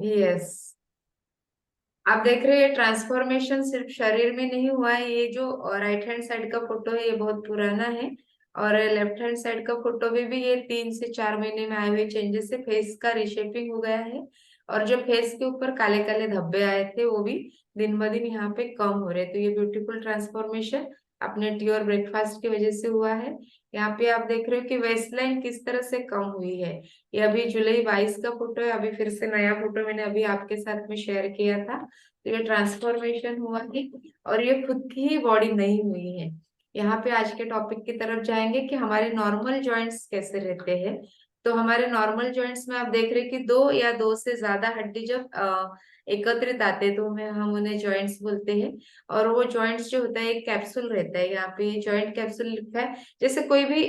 Yes, आप देख रहे हैं ट्रांसफॉर्मेशन सिर्फ शरीर में नहीं हुआ है। ये जो राइट हैंड साइड का फोटो है ये बहुत पुराना है, और लेफ्ट हैंड साइड का फोटो में भी ये 3 से 4 महीने में आए हुए चेंजेस से फेस का रिशेपिंग हो गया है। और जो फेस के ऊपर काले काले धब्बे आए थे वो भी दिन ब दिन यहाँ पे कम हो रहे हैं। तो ये ब्यूटीफुल ट्रांसफॉर्मेशन अपने टी और ब्रेकफास्ट की वजह से हुआ है। यहाँ पे आप देख रहे हो कि वेस्ट लाइन किस तरह से कम हुई है। ये अभी जुलाई 22 का फोटो है, अभी फिर से नया फोटो मैंने अभी आपके साथ में शेयर किया था। तो ये ट्रांसफॉर्मेशन हुआ है, और ये खुद की ही बॉडी नहीं हुई है। यहाँ पे आज के टॉपिक की तरफ जाएंगे कि हमारे नॉर्मल जॉइंट्स कैसे रहते हैं। तो हमारे नॉर्मल जॉइंट्स में आप देख रहे हैं कि दो या दो से ज्यादा हड्डी जब एकत्रित आते हैं तो हम उन्हें जॉइंट्स बोलते हैं। और वो जॉइंट्स जो होता है एक कैप्सूल रहता है, यहाँ पे जॉइंट कैप्सूल लिखा है। जैसे कोई भी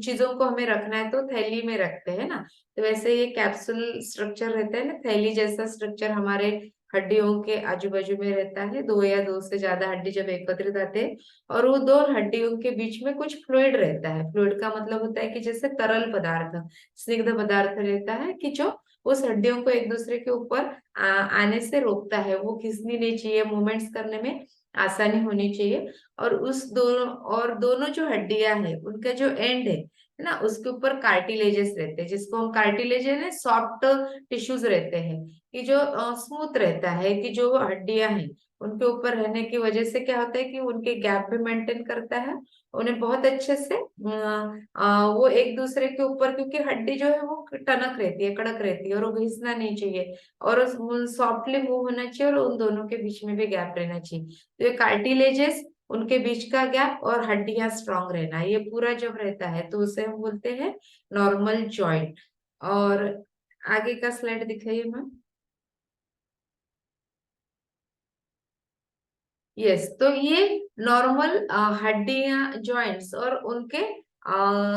चीजों को हमें रखना है तो थैली में रखते हैं ना, तो वैसे ये कैप्सूल स्ट्रक्चर रहता है ना, थैली जैसा स्ट्रक्चर हमारे हड्डियों के आजू बाजू में रहता है। दो या दो से ज्यादा हड्डी जब एकत्रित आते हैं, और वो दो हड्डियों के बीच में कुछ फ्लूइड रहता है। फ्लूइड का मतलब होता है कि जैसे तरल पदार्थ, स्निग्ध पदार्थ रहता है कि जो उस हड्डियों को एक दूसरे के ऊपर आने से रोकता है। वो खिसनी नहीं चाहिए, मूवमेंट्स करने में आसानी होनी चाहिए। और उस दोनों, और दोनों जो हड्डियां हैं उनका जो एंड है ना, उसके ऊपर कार्टिलेजेस रहते हैं, जिसको हम कार्टिलेज है सॉफ्ट टिश्यूज रहते हैं, कि जो स्मूथ रहता है, कि जो हड्डियां हैं उनके ऊपर रहने की वजह से क्या होता है कि उनके गैप भी मेंटेन करता है। उन्हें बहुत अच्छे से वो एक दूसरे के ऊपर, क्योंकि हड्डी जो है वो टनक रहती है, कड़क रहती है, और वो घिसना नहीं चाहिए, और सॉफ्टली मूव होना चाहिए, और उन दोनों के बीच में भी गैप रहना चाहिए। तो ये कार्टिलेजेस, उनके बीच का गैप, और हड्डियां स्ट्रांग रहना, ये पूरा जब रहता है तो उसे हम बोलते हैं नॉर्मल जॉइंट। और आगे का स्लाइड दिखाइए मैम। यस, तो ये नॉर्मल हड्डियां, जॉइंट्स और उनके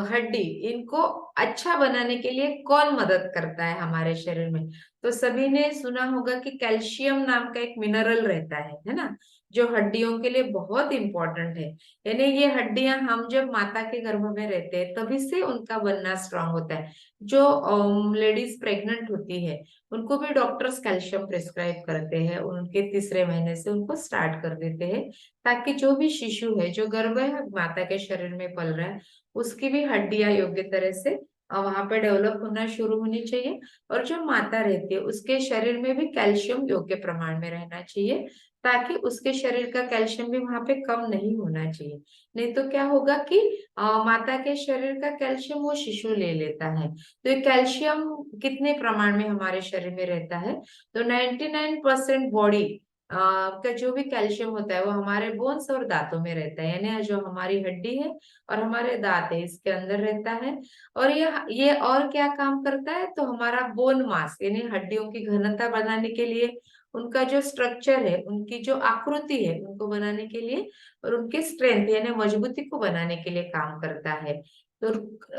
हड्डी, इनको अच्छा बनाने के लिए कौन मदद करता है हमारे शरीर में। तो सभी ने सुना होगा कि कैल्शियम नाम का एक मिनरल रहता है ना, जो हड्डियों के लिए बहुत इंपॉर्टेंट है। यानी ये हड्डियां हम जब माता के गर्भ में रहते हैं तभी से उनका बनना स्ट्रांग होता है। जो लेडीज प्रेग्नेंट होती है उनको भी डॉक्टर्स कैल्शियम प्रिस्क्राइब करते हैं, उनके तीसरे महीने से उनको स्टार्ट कर देते हैं, ताकि जो भी शिशु है जो गर्भ है माता के शरीर में पल रहा है, उसकी भी हड्डियां योग्य तरह से वहां पे डेवलप होना शुरू होनी चाहिए। और जो माता रहती है उसके शरीर में भी कैल्शियम योग्य प्रमाण में रहना चाहिए, ताकि उसके शरीर का कैल्शियम भी वहां पे कम नहीं होना चाहिए। नहीं तो क्या होगा कि माता के शरीर का कैल्शियम वो शिशु ले लेता है। तो ये कैल्शियम कितने प्रमाण में हमारे शरीर में रहता है, तो 99% बॉडी का जो भी कैल्शियम होता है वो हमारे बोन्स और दांतों में रहता है, यानी जो हमारी हड्डी है और हमारे दांत है इसके अंदर रहता है। और ये और क्या काम करता है, तो हमारा बोन मास यानी हड्डियों की घनता बनाने के लिए, उनका जो स्ट्रक्चर है, उनकी जो आकृति है उनको बनाने के लिए, और उनके स्ट्रेंथ यानी मजबूती को बनाने के लिए काम करता है। तो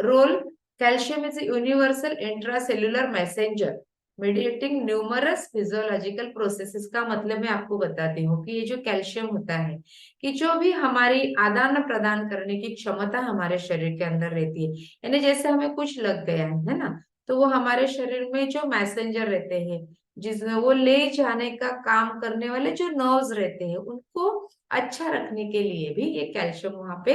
role, calcium is universal intracellular messenger mediating numerous physiological processes. का मतलब मैं आपको बताती हूँ कि ये जो कैल्शियम होता है, कि जो भी हमारी आदान प्रदान करने की क्षमता हमारे शरीर के अंदर रहती है, यानी जैसे हमें कुछ लग गया है ना, तो वो हमारे शरीर में जो मैसेंजर रहते हैं, जिसमें वो ले जाने का काम करने वाले जो नर्व्स रहते हैं, उनको अच्छा रखने के लिए भी ये कैल्शियम वहां पे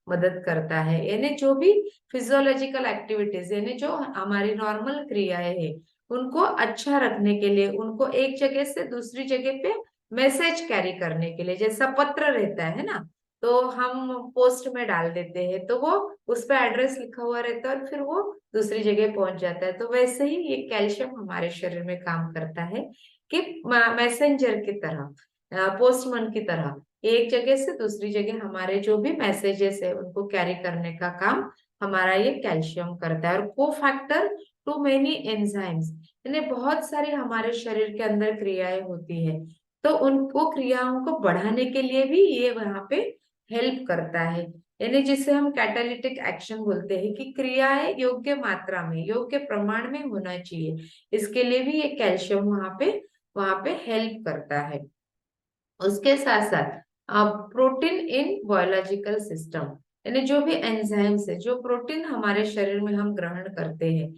मदद करता है। यानी जो भी फिजियोलॉजिकल एक्टिविटीज, यानी जो हमारी नॉर्मल क्रियाएं हैं, उनको अच्छा रखने के लिए, उनको एक जगह से दूसरी जगह पे मैसेज कैरी करने के लिए, जैसा पत्र रहता है ना, तो हम पोस्ट में डाल देते हैं तो वो उस पर एड्रेस लिखा हुआ रहता है और फिर वो दूसरी जगह पहुंच जाता है। तो वैसे ही ये कैल्शियम हमारे शरीर में काम करता है कि मैसेंजर की तरह, पोस्टमैन की तरह, एक जगह से दूसरी जगह हमारे जो भी मैसेजेस है उनको कैरी करने का काम हमारा ये कैल्शियम करता है। और को फैक्टर टू मेनी एंजाइम्स, यानी बहुत सारी हमारे शरीर के अंदर क्रियाएं होती है, तो उनको क्रियाओं को बढ़ाने के लिए भी ये वहां पे हेल्प करता है। यानी जिसे हम कैटालिटिक एक्शन बोलते हैं, कि क्रियाएं योग्य मात्रा में, योग्य प्रमाण में होना चाहिए, इसके लिए भी ये कैल्शियम वहां पे हेल्प करता है। उसके साथ साथ प्रोटीन इन बायोलॉजिकल सिस्टम, यानी जो भी एंजाइम्स है, जो प्रोटीन हमारे शरीर में हम ग्रहण करते हैं,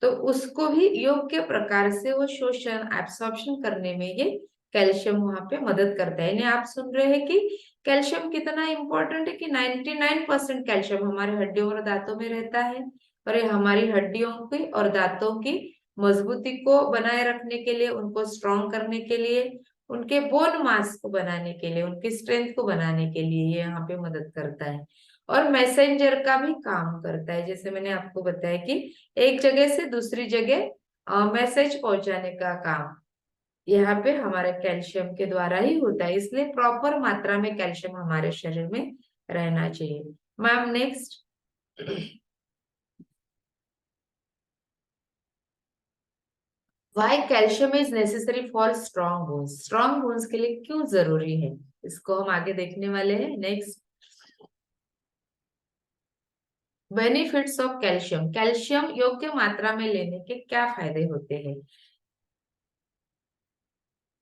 तो उसको भी योग्य प्रकार से वो शोषण एब्सॉर्प्शन करने में ये कैल्शियम वहां पे मदद करता है। यानी आप सुन रहे हैं कि कैल्शियम कितना इंपॉर्टेंट है कि 99% कैल्शियम हमारे हड्डियों और दांतों में रहता है, और ये हमारी हड्डियों की और दांतों की मजबूती को बनाए रखने के लिए, उनको स्ट्रॉन्ग करने के लिए, उनके बोन मास को बनाने के लिए, उनकी स्ट्रेंथ को बनाने के लिए ये यहाँ पे मदद करता है। और मैसेंजर का भी काम करता है, जैसे मैंने आपको बताया कि एक जगह से दूसरी जगह मैसेज पहुंचाने का काम यहाँ पे हमारे कैल्शियम के द्वारा ही होता है। इसलिए प्रॉपर मात्रा में कैल्शियम हमारे शरीर में रहना चाहिए। Ma'am next. Why calcium is necessary for strong bones, strong bones के लिए क्यों जरूरी है, इसको हम आगे देखने वाले हैं। Next, benefits of calcium, calcium योग्य मात्रा में लेने के क्या फायदे होते हैं।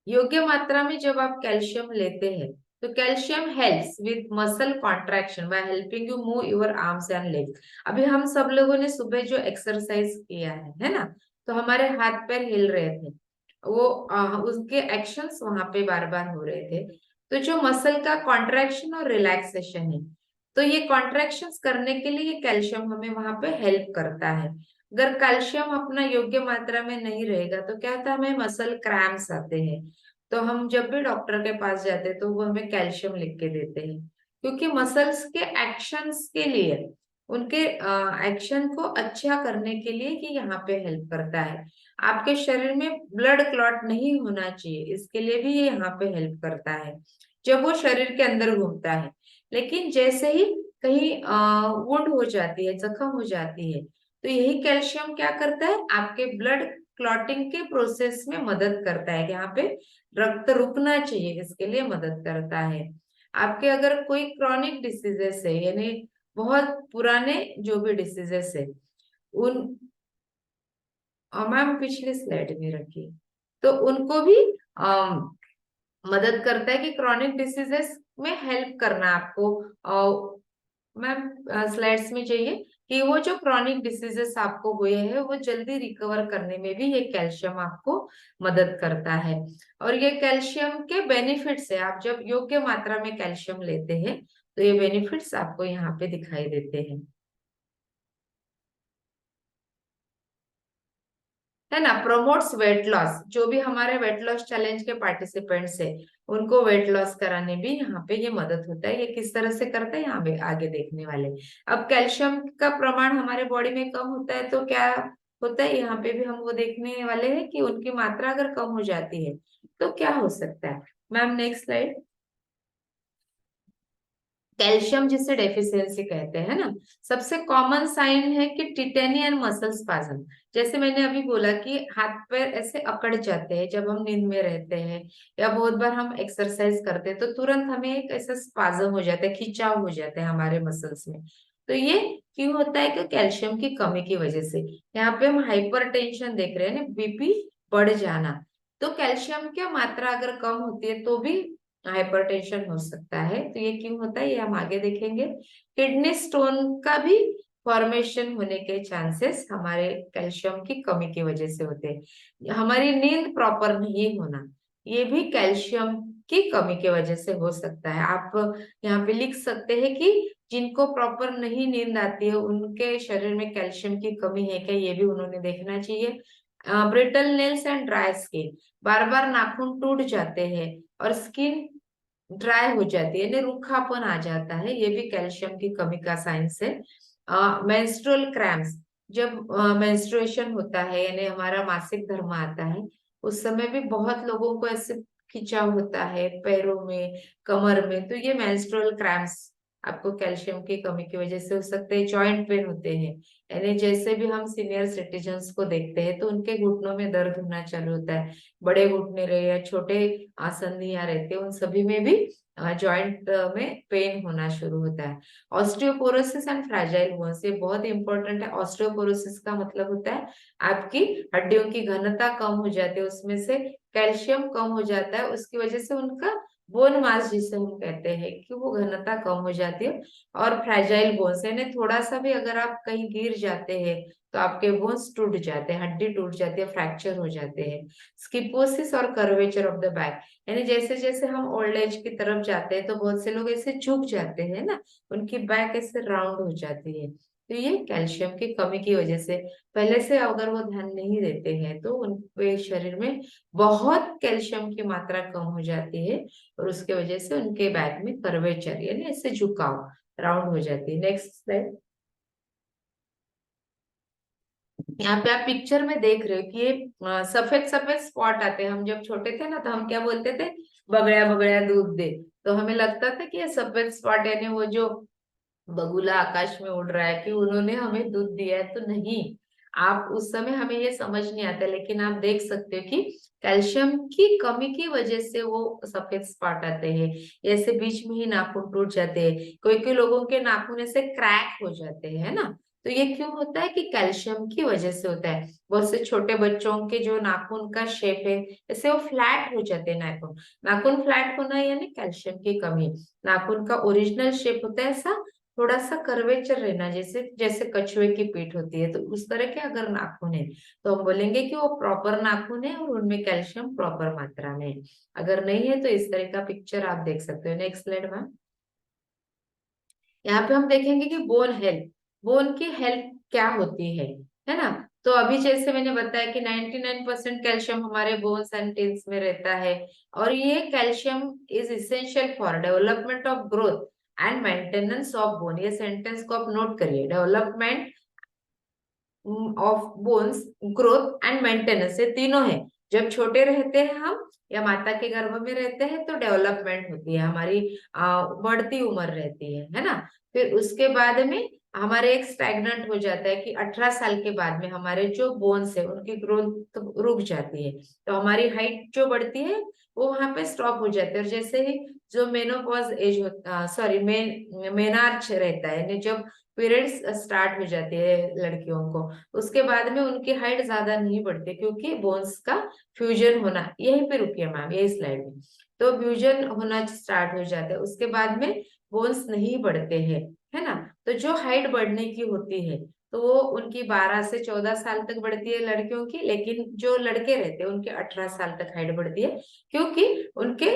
योग्य मात्रा में जब आप कैल्शियम लेते हैं तो calcium helps with muscle contraction by helping you move your arms and legs. अभी हम सब लोगों ने सुबह जो एक्सरसाइज किया है ना, तो हमारे हाथ पैर हिल रहे थे, वो उसके एक्शंस वहां पे बार बार हो रहे थे। तो जो मसल का कॉन्ट्रैक्शन और रिलैक्सेशन है, तो ये कॉन्ट्रैक्शंस करने के लिए ये कैल्शियम हमें वहां पे हेल्प करता है। अगर कैल्शियम अपना योग्य मात्रा में नहीं रहेगा तो क्या होता है, हमें मसल क्रैम्प्स आते हैं। तो हम जब भी डॉक्टर के पास जाते हैं तो वो हमें कैल्शियम लिख के देते हैं, क्योंकि मसल्स के एक्शंस के लिए, उनके एक्शन को अच्छा करने के लिए ये यहाँ पे हेल्प करता है। आपके शरीर में ब्लड क्लॉट नहीं होना चाहिए, इसके लिए भी ये यहाँ पे हेल्प करता है जब वो शरीर के अंदर घूमता है। लेकिन जैसे ही कहीं वुंड हो जाती है, जख्म हो जाती है, तो यही कैल्शियम क्या करता है, आपके ब्लड क्लॉटिंग के प्रोसेस में मदद करता है कि यहाँ पे रक्त रुकना चाहिए, इसके लिए मदद करता है। आपके अगर कोई क्रॉनिक डिसीजेस है, यानी बहुत पुराने जो भी डिसीजेस है, उन मैम पिछली स्लाइड में रखी, तो उनको भी मदद करता है कि क्रॉनिक डिसीजेस में हेल्प करना आपको। मैम स्लाइड्स में चाहिए कि वो जो क्रॉनिक डिसीजेस आपको हुए हैं वो जल्दी रिकवर करने में भी ये कैल्शियम आपको मदद करता है। और ये कैल्शियम के बेनिफिट्स है, आप जब योग्य मात्रा में कैल्शियम लेते हैं तो ये बेनिफिट्स आपको यहाँ पे दिखाई देते हैं, है ना। प्रोमोट्स वेट लॉस, जो भी हमारे वेट लॉस चैलेंज के पार्टिसिपेंट्स है उनको वेट लॉस कराने भी यहाँ पे ये मदद होता है। ये किस तरह से करता है यहाँ पे आगे देखने वाले। अब कैल्शियम का प्रमाण हमारे बॉडी में कम होता है तो क्या होता है, यहाँ पे भी हम वो देखने वाले हैं कि उनकी मात्रा अगर कम हो जाती है तो क्या हो सकता है। Ma'am next slide. कैल्शियम जिसे डेफिशिएंसी कहते हैं ना, सबसे कॉमन साइन है कि टिटेनियन मसल स्पाज्म। जैसे मैंने अभी बोला कि हाथ पैर ऐसे अकड़ जाते हैं जब हम नींद में रहते हैं, या बहुत बार हम एक्सरसाइज करते हैं तो तुरंत हमें एक ऐसा स्पाज्म हो जाता है, खिंचाव हो जाता है हमारे मसल्स में। तो ये क्यों होता है, कि कैल्शियम की कमी की वजह से। यहाँ पे हम हाइपर टेंशन देख रहे हैं ना, बीपी बढ़ जाना, तो कैल्शियम की मात्रा अगर कम होती है तो भी हाइपरटेंशन हो सकता है। तो ये क्यों होता है ये हम आगे देखेंगे। किडनी स्टोन का भी फॉर्मेशन होने के चांसेस हमारे कैल्शियम की कमी की वजह से होते हैं। हमारी नींद प्रॉपर नहीं होना, ये भी कैल्शियम की कमी की वजह से हो सकता है। आप यहाँ पे लिख सकते हैं कि जिनको प्रॉपर नहीं नींद आती है उनके शरीर में कैल्शियम की कमी है क्या, ये भी उन्होंने देखना चाहिए। Brittle nails and dry skin, बार बार नाखून टूट जाते हैं और स्किन ड्राई हो जाती है, यानी रूखापन आ जाता है, ये भी कैल्शियम की कमी का साइंस है। मेंस्ट्रुअल क्रैम्प्स, जब मेंस्ट्रुएशन होता है यानी हमारा मासिक धर्म आता है, उस समय भी बहुत लोगों को ऐसे खिंचाव होता है पैरों में, कमर में, तो ये मेंस्ट्रुअल क्रैम्प्स आपको कैल्शियम की कमी की वजह से हो सकते हैं। जॉइंट पेन होते हैं, यानी जैसे भी हम सीनियर सिटीजन्स को देखते हैं तो उनके घुटनों में दर्द होना चालू होता है, बड़े घुटने रहे या छोटे संधियां रहते हैं, उन सभी में भी जॉइंट में पेन होना शुरू होता है। ऑस्टियोपोरोसिस एंड फ्रैजाइल बोन्स, ये बहुत इंपॉर्टेंट है। ऑस्टियोपोरोसिस का मतलब होता है आपकी हड्डियों की घनता कम हो जाती है, उसमें से कैल्शियम कम हो जाता है, उसकी वजह से उनका बोन मास जिसे हम कहते हैं कि वो घनता कम हो जाती है। और फ्रैजाइल बोन्स यानी थोड़ा सा भी अगर आप कहीं गिर जाते हैं तो आपके बोन्स टूट जाते हैं, हड्डी टूट जाती है, फ्रैक्चर हो जाते हैं। स्किपोसिस और कर्वेचर ऑफ द बैक, यानी जैसे जैसे हम ओल्ड एज की तरफ जाते हैं तो बहुत से लोग ऐसे झुक जाते हैं ना, उनकी बैक ऐसे राउंड हो जाती है। तो ये कैल्शियम की कमी की वजह से, पहले से अगर वो ध्यान नहीं देते हैं तो उनके शरीर में बहुत कैल्शियम की मात्रा कम हो जाती है, और उसके वजह से उनके बैक में कर्वेचर यानी ऐसे झुकाव राउंड हो जाती है। Next slide. यहाँ पे आप पिक्चर में देख रहे हो कि ये सफेद सफेद स्पॉट आते हैं। हम जब छोटे थे ना तो हम क्या बोलते थे, बगड़िया बगड़िया दूध दे। तो हमें लगता था कि ये सफेद स्पॉट यानी वो जो बगुला आकाश में उड़ रहा है कि उन्होंने हमें दूध दिया है, तो नहीं। आप उस समय हमें ये समझ नहीं आता, लेकिन आप देख सकते हो कि कैल्शियम की कमी की वजह से वो सफेद स्पॉट आते हैं। ऐसे बीच में ही नाखून टूट जाते हैं, कोई कोई लोगों के नाखून ऐसे क्रैक हो जाते हैं, है ना। तो ये क्यों होता है कि कैल्शियम की वजह से होता है। बहुत से छोटे बच्चों के जो नाखून का शेप है, ऐसे वो फ्लैट हो जाते हैं नाखून। नाखून फ्लैट होना यानी कैल्शियम की कमी। नाखून का ओरिजिनल शेप होता है ऐसा थोड़ा सा कर्वेचर रहना, जैसे जैसे कछुए की पीठ होती है, तो उस तरह के अगर नाखून है तो हम बोलेंगे कि वो प्रॉपर नाखून है और उनमें कैल्शियम प्रॉपर मात्रा में है। अगर नहीं है तो इस तरह का पिक्चर आप देख सकते हो। नेक्स्ट स्लाइड में यहाँ पे हम देखेंगे कि बोन हेल्थ, बोन की हेल्थ क्या होती है ना। तो अभी जैसे मैंने बताया कि 99% कैल्शियम हमारे बोन्स एंड टिन्स में रहता है, और ये calcium is essential for development of growth and maintenance of bone. ये सेंटेंस को आप नोट करिए, development of bones, growth and maintenance, ये तीनों है। जब छोटे रहते हैं हम या माता के गर्भ में रहते हैं तो डेवलपमेंट होती है हमारी, बढ़ती उम्र रहती है ना। फिर उसके बाद में हमारे एक स्टैग्नेंट हो जाता है कि 18 साल के बाद में हमारे जो बोन्स है उनकी ग्रोथ रुक जाती है, तो हमारी हाइट जो बढ़ती है वो वहां पे स्टॉप हो जाती है। और जैसे ही जो मेनोपॉज एज होता, सॉरी मेनार्च रहता है, यानी जब पीरियड्स स्टार्ट हो जाती है लड़कियों को, उसके बाद में उनकी हाइट ज्यादा नहीं बढ़ती, क्योंकि बोन्स का फ्यूजन होना, यहीं पे रुकिए मैम यही स्लाइड में, तो फ्यूजन होना स्टार्ट हो जाता है, उसके बाद में बोन्स नहीं बढ़ते हैं, है ना। तो जो हाइट बढ़ने की होती है तो वो उनकी 12 से 14 साल तक बढ़ती है लड़कियों की, लेकिन जो लड़के रहते हैं उनके 18 साल तक हाइट बढ़ती है, क्योंकि उनके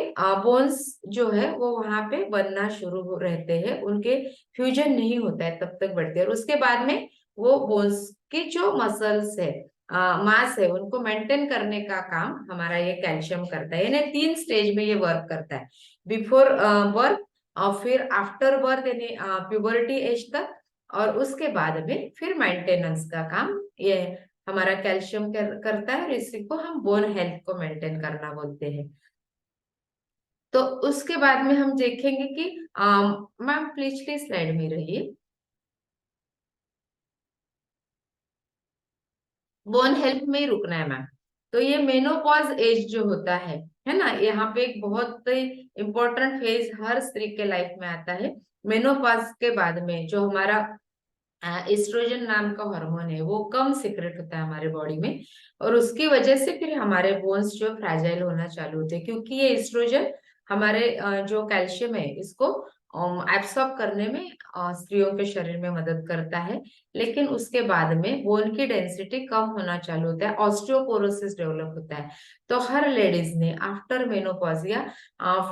बोन्स जो है वो वहां पे बनना शुरू हो रहते हैं, उनके फ्यूजन नहीं होता है तब तक बढ़ती है। और उसके बाद में वो बोन्स की जो मसल्स है, मास है, उनको मेंटेन करने का काम हमारा ये कैल्शियम करता है। यानी 3 स्टेज में ये वर्क करता है, बिफोर बर्थ, और फिर आफ्टर बर्थ यानी प्यूबर्टी एज तक, और उसके बाद में फिर मेंटेनेंस का काम ये हमारा कैल्शियम करता है, और इसी को हम बोन हेल्थ को मेंटेन करना बोलते हैं। तो उसके बाद में हम देखेंगे कि मैम पिछली स्लाइड में रहिए, बोन हेल्थ में ही रुकना है मैम। तो ये मेनोपॉज एज जो होता है ना, यहाँ पे एक बहुत इंपॉर्टेंट फेज हर स्त्री के लाइफ में आता है। मेनोपॉज के बाद में जो हमारा एस्ट्रोजन नाम का हार्मोन है वो कम सीक्रेट होता है हमारे बॉडी में, और उसकी वजह से फिर हमारे बोन्स जो फ्रैजाइल होना चालू होते हैं, क्योंकि ये एस्ट्रोजन हमारे जो कैल्शियम है इसको एब्सॉर्ब करने में स्त्रियों के शरीर में मदद करता है। लेकिन उसके बाद में बोन की डेंसिटी कम होना चालू होता है, ऑस्टियोपोरोसिस डेवलप होता है। तो हर लेडीज ने आफ्टर मेनोपॉज या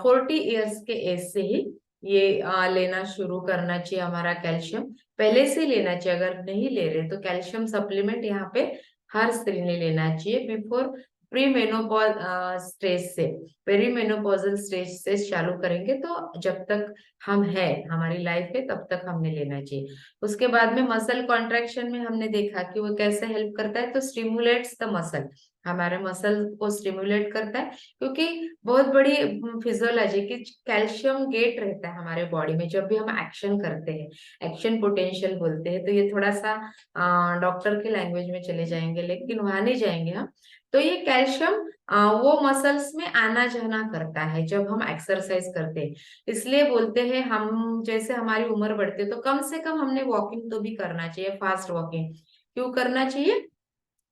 40 इयर्स के एज से ही ये लेना शुरू करना चाहिए हमारा कैल्शियम। पहले से लेना चाहिए, अगर नहीं ले रहे तो कैल्शियम सप्लीमेंट यहाँ पे हर स्त्री ने लेना चाहिए बिफोर प्री मेनोपॉज स्टेज से। पेरी मेनोपॉजल स्टेज से चालू करेंगे तो जब तक हम है, हमारी लाइफ है, तब तक हमने लेना चाहिए। उसके बाद में मसल कॉन्ट्रैक्शन में हमने देखा कि वो कैसे हेल्प करता है, तो स्टिमुलेट्स द मसल, हमारे मसल को स्टिमुलेट करता है, क्योंकि बहुत बड़ी फिजियोलॉजी की कैल्शियम गेट रहता है हमारे बॉडी में जब भी हम एक्शन करते हैं, एक्शन पोटेंशियल बोलते हैं। तो ये थोड़ा सा डॉक्टर के लैंग्वेज में चले जाएंगे, लेकिन वहां नहीं जाएंगे हम। तो ये कैल्शियम वो मसल्स में आना जाना करता है जब हम एक्सरसाइज करते हैं। इसलिए बोलते हैं हम, जैसे हमारी उम्र बढ़ती है तो कम से कम हमने वॉकिंग तो भी करना चाहिए, फास्ट वॉकिंग। क्यों करना चाहिए,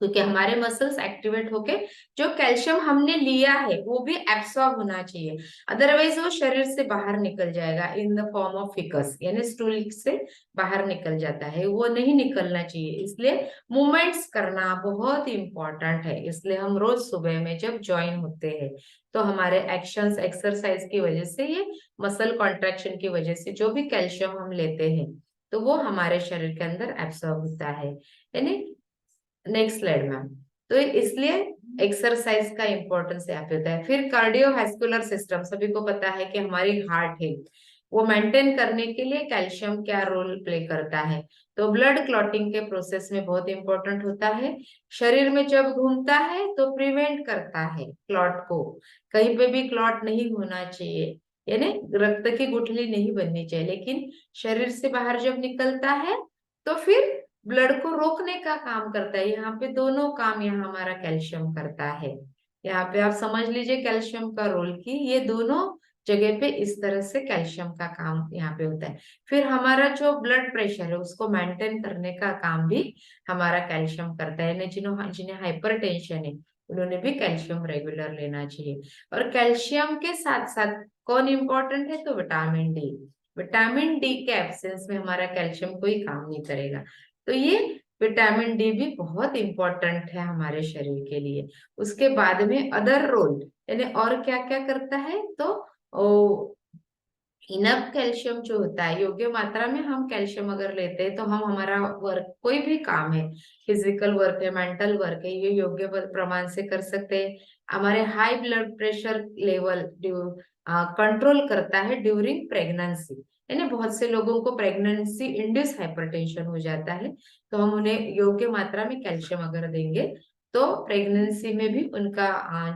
क्योंकि हमारे मसल्स एक्टिवेट होके जो कैल्शियम हमने लिया है वो भी एब्सॉर्ब होना चाहिए, अदरवाइज वो शरीर से बाहर निकल जाएगा in the form of ficus, यानी स्टूल से बाहर निकल जाता है, वो नहीं निकलना चाहिए। इसलिए मूवमेंट्स करना बहुत इंपॉर्टेंट है। इसलिए हम रोज सुबह में जब ज्वाइन होते हैं तो हमारे एक्शंस एक्सरसाइज की वजह से, ये मसल कॉन्ट्रैक्शन की वजह से जो भी कैल्शियम हम लेते हैं तो वो हमारे शरीर के अंदर एब्सॉर्ब होता है। यानी नेक्स्ट स्लाइड मैम। तो इसलिए एक्सरसाइज का इंपॉर्टेंस यहाँ पे होता है। फिर कार्डियोवैस्कुलर सिस्टम, सभी को पता है कि हमारी हार्ट है, वो मेंटेन करने के लिए कैल्शियम क्या रोल प्ले करता है, तो ब्लड क्लॉटिंग के प्रोसेस में बहुत इंपॉर्टेंट होता है। शरीर में जब घूमता है तो प्रिवेंट करता है क्लॉट को, कहीं पे भी क्लॉट नहीं होना चाहिए, यानी रक्त की गुठली नहीं बननी चाहिए। लेकिन शरीर से बाहर जब निकलता है तो फिर ब्लड को रोकने का काम करता है। यहाँ पे दोनों काम यहाँ हमारा कैल्शियम करता है। यहाँ पे आप समझ लीजिए कैल्शियम का रोल, की ये दोनों जगह पे इस तरह से कैल्शियम का काम यहाँ पे होता है। फिर हमारा जो ब्लड प्रेशर है उसको मेंटेन करने का काम भी हमारा कैल्शियम करता है। जिन्हों जिन्हें हाइपर टेंशन है उन्होंने भी कैल्शियम रेगुलर लेना चाहिए। और कैल्शियम के साथ साथ कौन इंपॉर्टेंट है, तो विटामिन डी। विटामिन डी के एब्सेंस में हमारा कैल्शियम कोई काम नहीं करेगा। तो ये विटामिन डी भी बहुत इंपॉर्टेंट है हमारे शरीर के लिए। उसके बाद में अदर रोल, यानी और क्या क्या करता है, तो इनफ कैल्शियम जो होता है, योग्य मात्रा में हम कैल्शियम अगर लेते हैं तो हम हमारा वर्क, कोई भी काम है, फिजिकल वर्क है, मेंटल वर्क है, ये योग्य प्रमाण से कर सकते हैं। हमारे high blood pressure level control करता है ड्यूरिंग प्रेगनेंसी, यानी बहुत से लोगों को प्रेगनेंसी इंड्यूस हाइपरटेंशन हो जाता है, तो हम उन्हें योग्य मात्रा में कैल्शियम अगर देंगे तो प्रेगनेंसी में भी उनका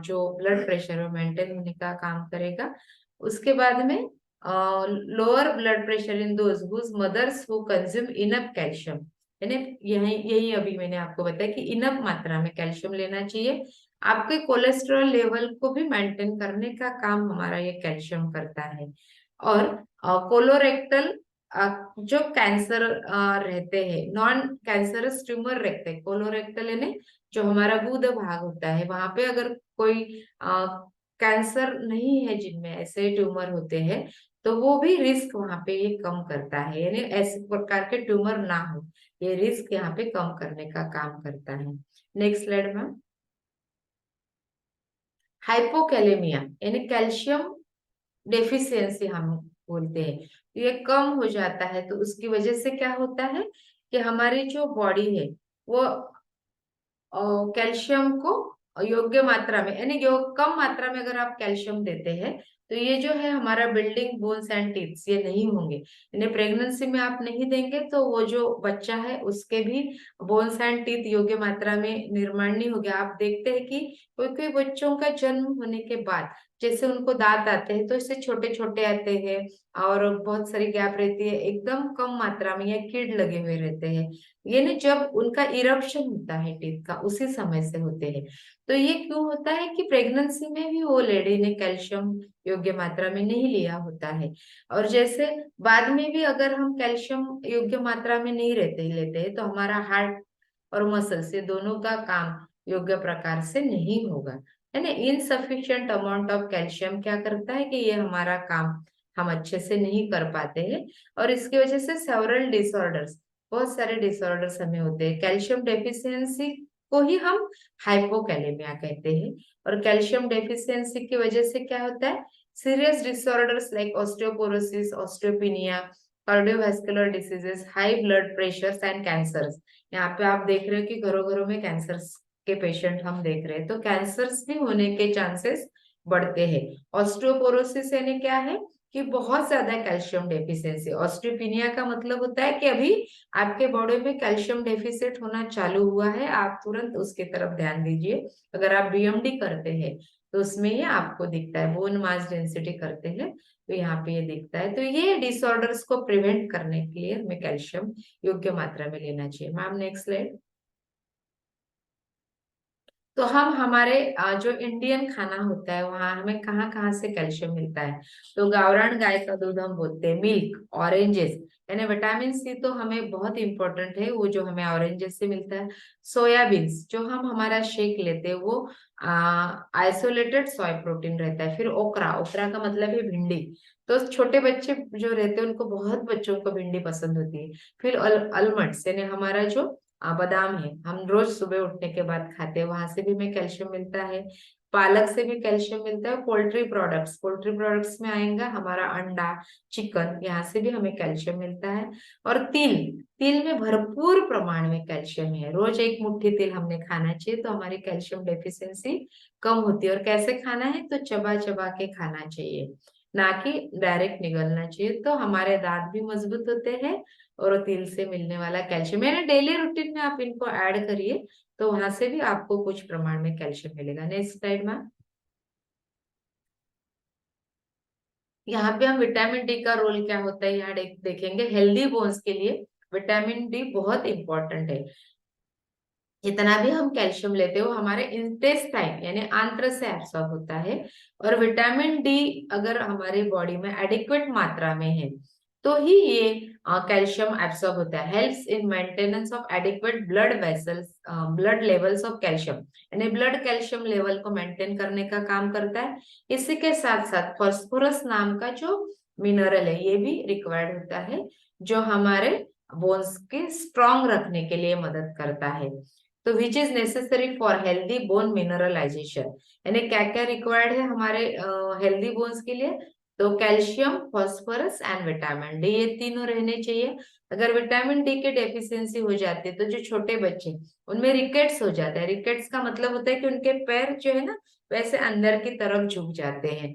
जो ब्लड प्रेशर है मेंटेन होने का काम करेगा। उसके बाद में lower blood pressure in those whose mothers who consume enough calcium, यानी यही यही अभी मैंने आपको बताया कि इनफ मात्रा में कैल्शियम लेना चाहिए। आपके कोलेस्ट्रॉल लेवल को भी मेंटेन करने का काम हमारा ये कैल्शियम करता है। और कोलोरेक्टल जो कैंसर रहते हैं, नॉन कैंसरस ट्यूमर रहते हैं, कोलोरेक्टल यानी जो हमारा गुद भाग होता है, वहां पे अगर कोई कैंसर नहीं है, जिनमें ऐसे ट्यूमर होते हैं, तो वो भी रिस्क वहां पे ये कम करता है, यानी ऐसे प्रकार के ट्यूमर ना हो, ये रिस्क यहाँ पे कम करने का काम करता है। Next slide ma'am. हाइपोकैलेमिया यानी कैल्शियम डेफिशिएंसी हम बोलते हैं, तो ये कम हो जाता है, तो उसकी वजह से क्या होता है कि हमारी जो बॉडी है वो कैल्शियम को योग्य मात्रा में, यानी कम मात्रा में अगर आप कैल्शियम देते हैं तो ये जो है हमारा बिल्डिंग बोन्स एंड टीथ्स ये नहीं होंगे, यानी प्रेगनेंसी में आप नहीं देंगे तो वो जो बच्चा है उसके भी बोन्स एंड टीथ योग्य मात्रा में निर्माण नहीं हो गया। आप देखते हैं कि कोई कोई बच्चों का जन्म होने के बाद जैसे उनको दांत आते हैं तो इससे छोटे छोटे आते हैं और बहुत सारी गैप रहती है, एकदम कम मात्रा में या कीड़ लगे हुए रहते हैं, ये ना जब उनका इरप्शन होता है टीथ का उसी समय से होते हैं। तो ये क्यों होता है कि प्रेगनेंसी में भी वो लेडी ने कैल्शियम योग्य मात्रा में नहीं लिया होता है, और जैसे बाद में भी अगर हम कैल्शियम योग्य मात्रा में नहीं रहते लेते हैं तो हमारा हार्ट और मसल्स ये दोनों का काम योग्य प्रकार से नहीं होगा, है ना। इनसफिशियंट अमाउंट ऑफ कैल्शियम क्या करता है कि ये हमारा काम हम अच्छे से नहीं कर पाते हैं, और इसकी वजह से सेवरल डिसऑर्डर्स, बहुत सारे डिसऑर्डर्स हमें होते हैं। कैल्शियम डेफिशिएंसी को ही हम हाइपोकैलेमिया कहते हैं, और कैल्शियम डेफिशिएंसी की वजह से क्या होता है, serious disorders like osteoporosis, osteopenia, cardiovascular diseases, high blood pressures and cancers. यहाँ पे आप देख रहे हो कि घरों घरों में कैंसर्स के पेशेंट हम देख रहे हैं, तो कैंसर्स भी होने के चांसेस बढ़ते हैं। ऑस्टियोपोरोसिस यानी क्या है कि बहुत ज्यादा कैल्शियम डेफिशिएंसी। ऑस्टियोपिनिया का मतलब होता है कि अभी आपके बॉडी में कैल्शियम डेफिसिट होना चालू हुआ है, आप तुरंत उसके तरफ ध्यान दीजिए। अगर आप बीएमडी करते हैं तो उसमें ये आपको दिखता है, बोन मास डेंसिटी करते हैं तो यहाँ पे ये दिखता है। तो ये डिसऑर्डर्स को प्रिवेंट करने के लिए हमें कैल्शियम योग्य मात्रा में लेना चाहिए। Ma'am next slide. तो हम हमारे जो इंडियन खाना होता है वहाँ हमें कहाँ कहाँ से कैल्शियम मिलता है। तो गावरान गाय का दूध हम बोलते हैं, मिल्क, ऑरेंजेस, यानी विटामिन सी तो हमें बहुत इंपॉर्टेंट है, वो जो हमें ऑरेंजेस से मिलता है। सोयाबीन्स जो हम हमारा शेक लेते हैं वो आइसोलेटेड सोया प्रोटीन रहता है। फिर ओकरा, ओकरा का मतलब है भिंडी, तो छोटे बच्चे जो रहते हैं उनको, बहुत बच्चों को भिंडी पसंद होती है। फिर अलमंड्स यानी हमारा जो बादाम है, हम रोज सुबह उठने के बाद खाते हैं, वहां से भी हमें कैल्शियम मिलता है। पालक से भी कैल्शियम मिलता है। पोल्ट्री प्रोडक्ट्स, पोल्ट्री प्रोडक्ट्स में आएगा हमारा अंडा, चिकन, यहाँ से भी हमें कैल्शियम मिलता है। और तिल, तिल में भरपूर प्रमाण में कैल्शियम है। रोज एक मुट्ठी तिल हमने खाना चाहिए, तो हमारी कैल्शियम डेफिशिएंसी कम होती है। और कैसे खाना है, तो चबा चबा के खाना चाहिए, ना कि डायरेक्ट निगलना चाहिए, तो हमारे दांत भी मजबूत होते हैं। और तिल से मिलने वाला कैल्शियम मेरे डेली रूटीन में आप इनको ऐड करिए, तो वहां से भी आपको कुछ प्रमाण में कैल्शियम मिलेगा। नेक्स्ट स्लाइड में यहाँ पे हम विटामिन डी का रोल क्या होता है यहाँ देखेंगे। हेल्दी बोन्स के लिए विटामिन डी बहुत इंपॉर्टेंट है। जितना भी हम कैल्शियम लेते हैं वो हमारे इंटेस्टाइन यानी आंत्र से एब्सॉर्ब होता है। और विटामिन डी अगर हमारी बॉडी में एडिक्वेट मात्रा में है तो ही ये कैल्शियम एब्सॉर्ब होता है। Helps in maintenance of adequate blood vessels, blood levels of calcium, यानी ब्लड कैल्शियम लेवल को मेंटेन करने का काम करता है। इसी के साथ साथ फास्फोरस नाम का जो मिनरल है ये भी रिक्वायर्ड होता है, जो हमारे बोन्स के स्ट्रॉन्ग रखने के लिए मदद करता है। तो which is necessary for healthy bone mineralisation, यानी क्या क्या रिक्वायर्ड है हमारे हेल्दी बोन्स के लिए। तो calcium, phosphorus and vitamin D, ये तीनों रहने चाहिए। अगर विटामिन डी की डेफिशिएंसी हो जाती है तो जो छोटे बच्चे, उनमें रिकेट्स हो जाता है। रिकेट्स का मतलब होता है कि उनके पैर जो है ना वैसे अंदर की तरफ झुक जाते हैं।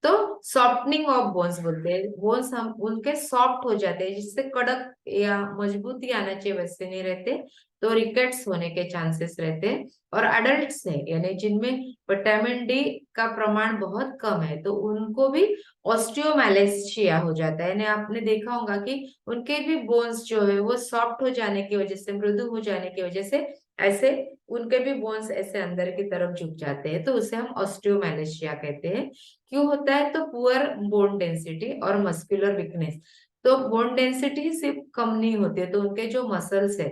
तो सॉफ्टनिंग ऑफ बोन्स बोलते हैं, बोन्स हम उनके सॉफ्ट हो जाते हैं, जिससे कड़क या मजबूती आना चाहिए वैसे नहीं रहते, तो रिकेट्स होने के चांसेस रहते हैं। और अडल्ट्स हैं यानी जिनमें विटामिन डी का प्रमाण बहुत कम है, तो उनको भी ऑस्टियोमैलेशिया हो जाता है। यानी आपने देखा होगा कि उनके भी बोन्स जो है वो सॉफ्ट हो जाने की वजह से, मृदु हो जाने की वजह से ऐसे उनके भी बोन्स ऐसे अंदर की तरफ झुक जाते हैं, तो उसे हम ऑस्टियोमैलेशिया कहते हैं। क्यों होता है, तो पुअर बोन डेंसिटी और मस्कुलर वीकनेस। तो बोन डेंसिटी सिर्फ कम नहीं होती है, तो उनके जो मसल्स है,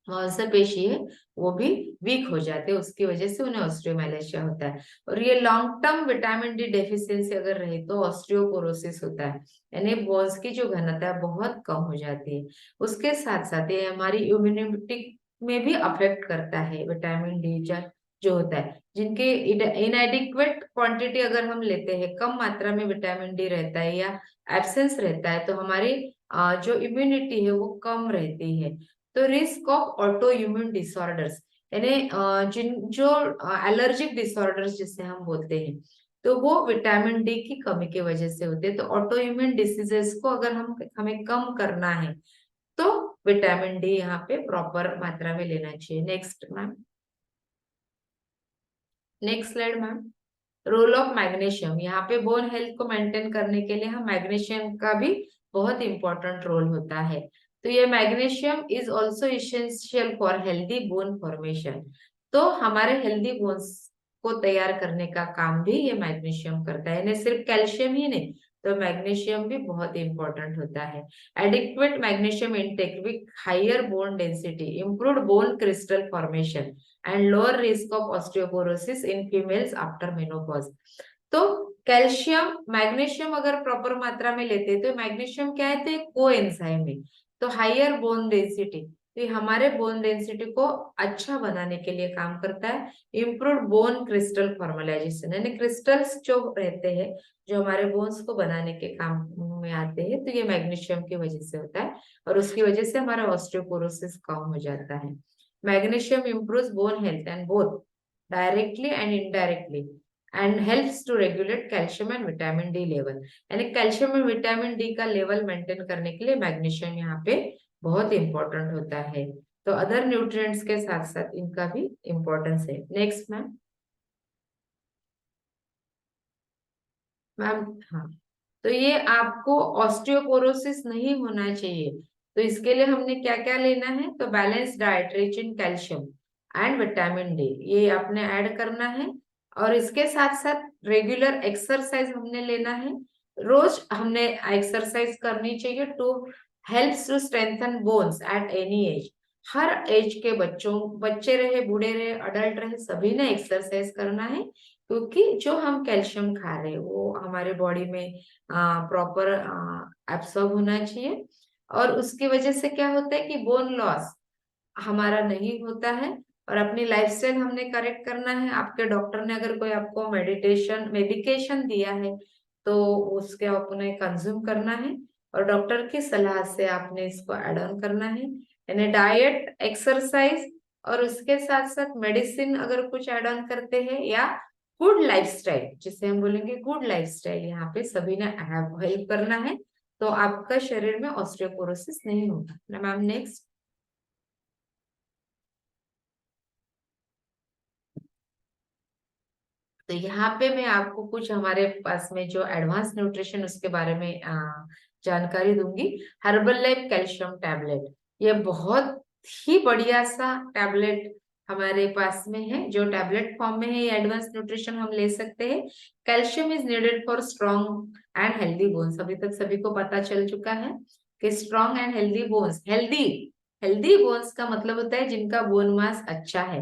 मांसपेशी है, वो भी वीक हो जाते हैं, उसकी वजह से उन्हें ऑस्टियोमैलेशिया होता है। और ये long term vitamin D deficiency अगर रहे तो ऑस्टियोपोरोसिस होता है, यानी बोन्स की जो घनता है बहुत कम हो जाती है। उसके साथ साथ ये हमारी इम्यूनिटी में भी अफेक्ट करता है। विटामिन डी जो होता है, जिनके इनएडिक्वेट क्वांटिटी अगर हम लेते हैं, कम मात्रा में विटामिन डी रहता है या एब्सेंस रहता है, तो हमारी जो इम्यूनिटी है वो कम रहती है। तो risk of auto immune disorders, यानी जिन जो एलर्जिक डिसऑर्डर्स जिसे हम बोलते हैं, तो वो विटामिन डी की कमी की वजह से होते हैं। तो ऑटो इम्यून डिसीजेस को अगर हमें कम करना है तो विटामिन डी यहाँ पे प्रॉपर मात्रा में लेना चाहिए। Next ma'am, next slide ma'am. Role of magnesium, यहाँ पे बोन हेल्थ को मेंटेन करने के लिए हम मैग्नीशियम का भी बहुत इंपॉर्टेंट रोल होता है। तो ये magnesium is also essential for healthy bone formation. तो हमारे हेल्दी बोन्स को तैयार करने का काम भी ये मैग्नीशियम करता है, यानी सिर्फ कैल्शियम ही नहीं, तो मैग्नीशियम भी बहुत इंपॉर्टेंट होता है। Adequate magnesium intake with higher bone density improved bone crystal formation and lower risk of osteoporosis in females after menopause. तो कैल्शियम, मैग्नीशियम अगर प्रॉपर मात्रा में लेते हैं, तो मैग्नीशियम क्या है, तो एक को एंजाइम है। तो हायर बोन डेंसिटी, तो ये हमारे बोन डेंसिटी को अच्छा बनाने के लिए काम करता है। इम्प्रूव बोन क्रिस्टल फॉर्मलाइजेशन, यानी क्रिस्टल्स जो रहते हैं जो हमारे बोन्स को बनाने के काम में आते हैं, तो ये मैग्नीशियम की वजह से होता है, और उसकी वजह से हमारा ऑस्टियोपोरोसिस कम हो जाता है। Magnesium improves bone health and both directly and indirectly and helps to regulate calcium and vitamin D level, यानी कैल्शियम और विटामिन डी का लेवल मेंटेन करने के लिए मैग्नीशियम यहाँ पे बहुत इंपॉर्टेंट होता है। तो अदर न्यूट्रिएंट्स के साथ साथ इनका भी इंपॉर्टेंस है। नेक्स्ट मैम, मैम हाँ, तो ये आपको ऑस्टियोपोरोसिस नहीं होना चाहिए, तो इसके लिए हमने क्या क्या लेना है, तो balance diet rich in calcium, and vitamin D, ये आपने ऐड करना है। और इसके साथ साथ रेगुलर एक्सरसाइज हमने लेना है, रोज हमने एक्सरसाइज करनी चाहिए to helps to strengthen bones at any age. हर एज के बच्चों, बच्चे रहे, बूढ़े रहे, अडल्ट रहे, सभी ने एक्सरसाइज करना है, क्योंकि जो हम कैल्शियम खा रहे हैं वो हमारे बॉडी में प्रॉपर एब्सॉर्ब होना चाहिए। और उसकी वजह से क्या होता है कि बोन लॉस हमारा नहीं होता है। और अपनी लाइफस्टाइल हमने करेक्ट करना है। आपके डॉक्टर ने अगर कोई आपको मेडिकेशन दिया है तो उसके आपने कंज्यूम करना है, और डॉक्टर की सलाह से आपने इसको एड ऑन करना है, यानी डाइट, एक्सरसाइज, और उसके साथ साथ मेडिसिन अगर कुछ एड ऑन करते हैं, या गुड लाइफस्टाइल, जिसे हम बोलेंगे गुड लाइफस्टाइल, यहाँ पे सभी ने हेल्प करना है, तो आपका शरीर में ऑस्टियोपोरोसिस नहीं होगा। Ma'am next. तो यहाँ पे मैं आपको कुछ हमारे पास में जो एडवांस न्यूट्रिशन उसके बारे में जानकारी दूंगी। हर्बल लाइफ कैल्शियम टैबलेट, ये बहुत ही बढ़िया सा टैबलेट हमारे पास में है, जो टैबलेट फॉर्म में है। ये एडवांस न्यूट्रिशन हम ले सकते हैं। Calcium is needed for strong and healthy bones, अभी तक सभी को पता चल चुका है कि strong and healthy bones, healthy healthy bones का मतलब होता है जिनका बोन मास अच्छा है,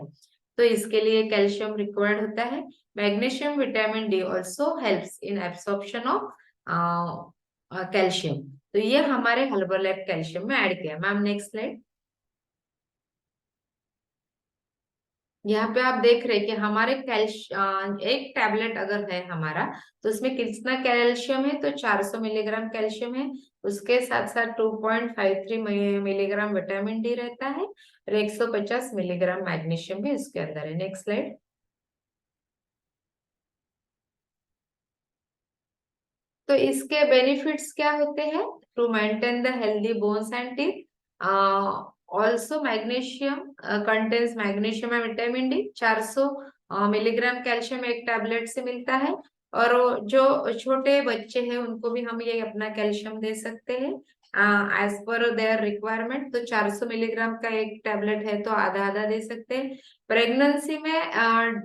तो इसके लिए कैल्शियम रिक्वायर्ड होता है। Magnesium, vitamin D also helps in absorption of calcium, तो ये हमारे हर्बल लाइफ कैल्शियम में ऐड किया। Ma'am next slide. यहाँ पे आप देख रहे हैं कि हमारे एक टैबलेट अगर है हमारा, तो उसमें कितना कैल्शियम है, तो 400 मिलीग्राम कैल्शियम है। उसके साथ साथ 2.53 मिलीग्राम विटामिन डी रहता है, और 150 मिलीग्राम मैग्नीशियम भी उसके अंदर है। Next slide. तो इसके बेनिफिट्स क्या होते हैं? To maintain the healthy bones and teeth, also magnesium contains magnesium and vitamin D. 400 milligram calcium एक टैबलेट से मिलता है, और जो छोटे बच्चे हैं उनको भी हम ये अपना कैल्शियम दे सकते हैं एज पर देयर रिक्वायरमेंट। तो 400 मिलीग्राम का एक टैबलेट है तो आधा आधा दे सकते हैं। प्रेगनेंसी में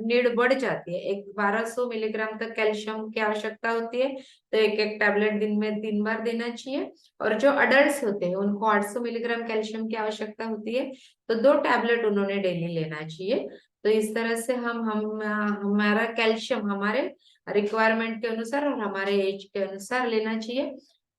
नीड बढ़ जाती है, एक 1200 मिलीग्राम तक कैल्शियम की आवश्यकता होती है, तो एक एक टैबलेट दिन में 3 बार देना चाहिए। और जो अडल्ट होते हैं उनको 800 मिलीग्राम कैल्शियम की आवश्यकता होती है, तो 2 टैबलेट उन्होंने डेली लेना चाहिए। तो इस तरह से हम हमारा कैल्शियम हमारे रिक्वायरमेंट के अनुसार और हमारे एज के अनुसार लेना चाहिए।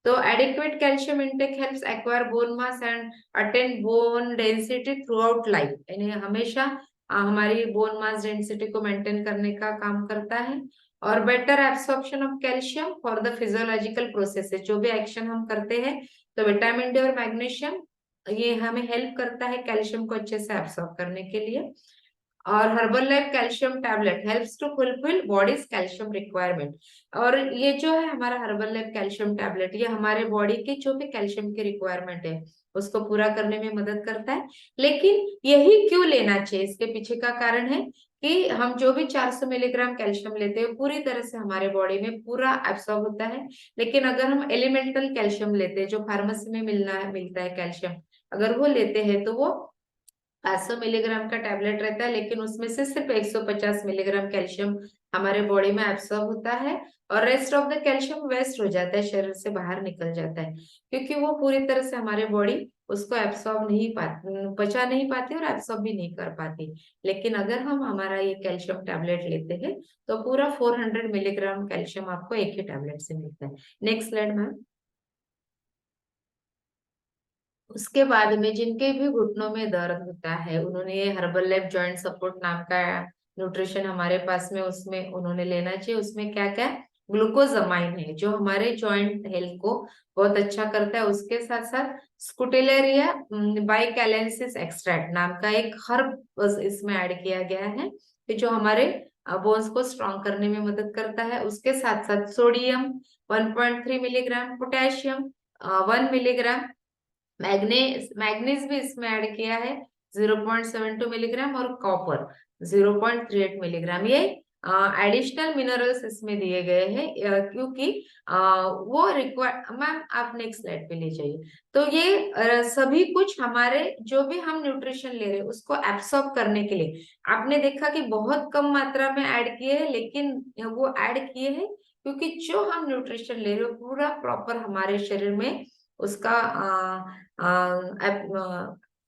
तो adequate calcium intake helps acquire bone mass and attain bone density through out life, यानी हमेशा हमारी बोन मास डेंसिटी को मेंटेन करने का काम करता है। और better absorption of calcium for the physiological processes, जो भी एक्शन हम करते हैं, तो विटामिन डी और मैग्नीशियम ये हमें हेल्प करता है कैल्शियम को अच्छे से एब्सॉर्ब करने के लिए। और Herbalife calcium tablet helps to fulfil body's calcium requirement. और ये जो है हमारा हर्बल लाइफ कैल्शियम टैबलेट, ये हमारे बॉडी के जो भी कैल्शियम की रिक्वायरमेंट है उसको पूरा करने में मदद करता है। लेकिन यही क्यों लेना चाहिए, इसके पीछे का कारण है कि हम जो भी 400 मिलीग्राम कैल्शियम लेते हैं पूरी तरह से हमारे बॉडी में पूरा एब्सॉर्ब होता है। लेकिन अगर हम एलिमेंटल कैल्शियम लेते हैं, जो फार्मेसी में मिलता है कैल्शियम, अगर वो लेते हैं तो वो 500 मिलीग्राम का टैबलेट रहता है, लेकिन उसमें से सिर्फ 150 मिलीग्राम कैल्शियम हमारे बॉडी में एब्सॉर्ब होता है, और rest of the calcium waste हो जाता है, शरीर से बाहर निकल जाता है, क्योंकि वो पूरी तरह से हमारे बॉडी उसको एब्सॉर्ब नहीं पाती, पचा नहीं पाती और एब्सॉर्ब भी नहीं कर पाती। लेकिन अगर हम हमारा ये कैल्शियम टैबलेट लेते हैं तो पूरा 400 मिलीग्राम कैल्शियम आपको एक ही टैबलेट से मिलता है। Next slide ma'am. उसके बाद में जिनके भी घुटनों में दर्द होता है, उन्होंने ये हर्बल लाइफ जॉइंट सपोर्ट नाम का न्यूट्रिशन हमारे पास में उसमें उन्होंने लेना चाहिए। उसमें क्या क्या ग्लूकोजामाइन है जो हमारे जॉइंट हेल्थ को बहुत अच्छा करता है। उसके साथ साथ स्कुटेलेरिया बाइकैलेंसिस एक्सट्रैक्ट नाम का एक हर्ब इसमें ऐड किया गया है, कि जो हमारे बोन्स को स्ट्रॉन्ग करने में मदद करता है। उसके साथ साथ sodium 1.3 milligram, potassium 1 milligram, manganese भी इसमें ऐड किया है 0.72 मिलीग्राम, और कॉपर 0.38 मिलीग्राम। ये एडिशनल मिनरल्स इसमें दिए गए हैं, क्योंकि वो रिक्वायर, मैम आप नेक्स्ट स्लाइड पे ले जाइए। तो ये सभी कुछ हमारे जो भी हम न्यूट्रिशन ले रहे हैं उसको एब्सॉर्ब करने के लिए आपने देखा कि बहुत कम मात्रा में ऐड किए हैं, लेकिन वो ऐड किए हैं क्योंकि जो हम न्यूट्रिशन ले रहे हो पूरा प्रॉपर हमारे शरीर में उसका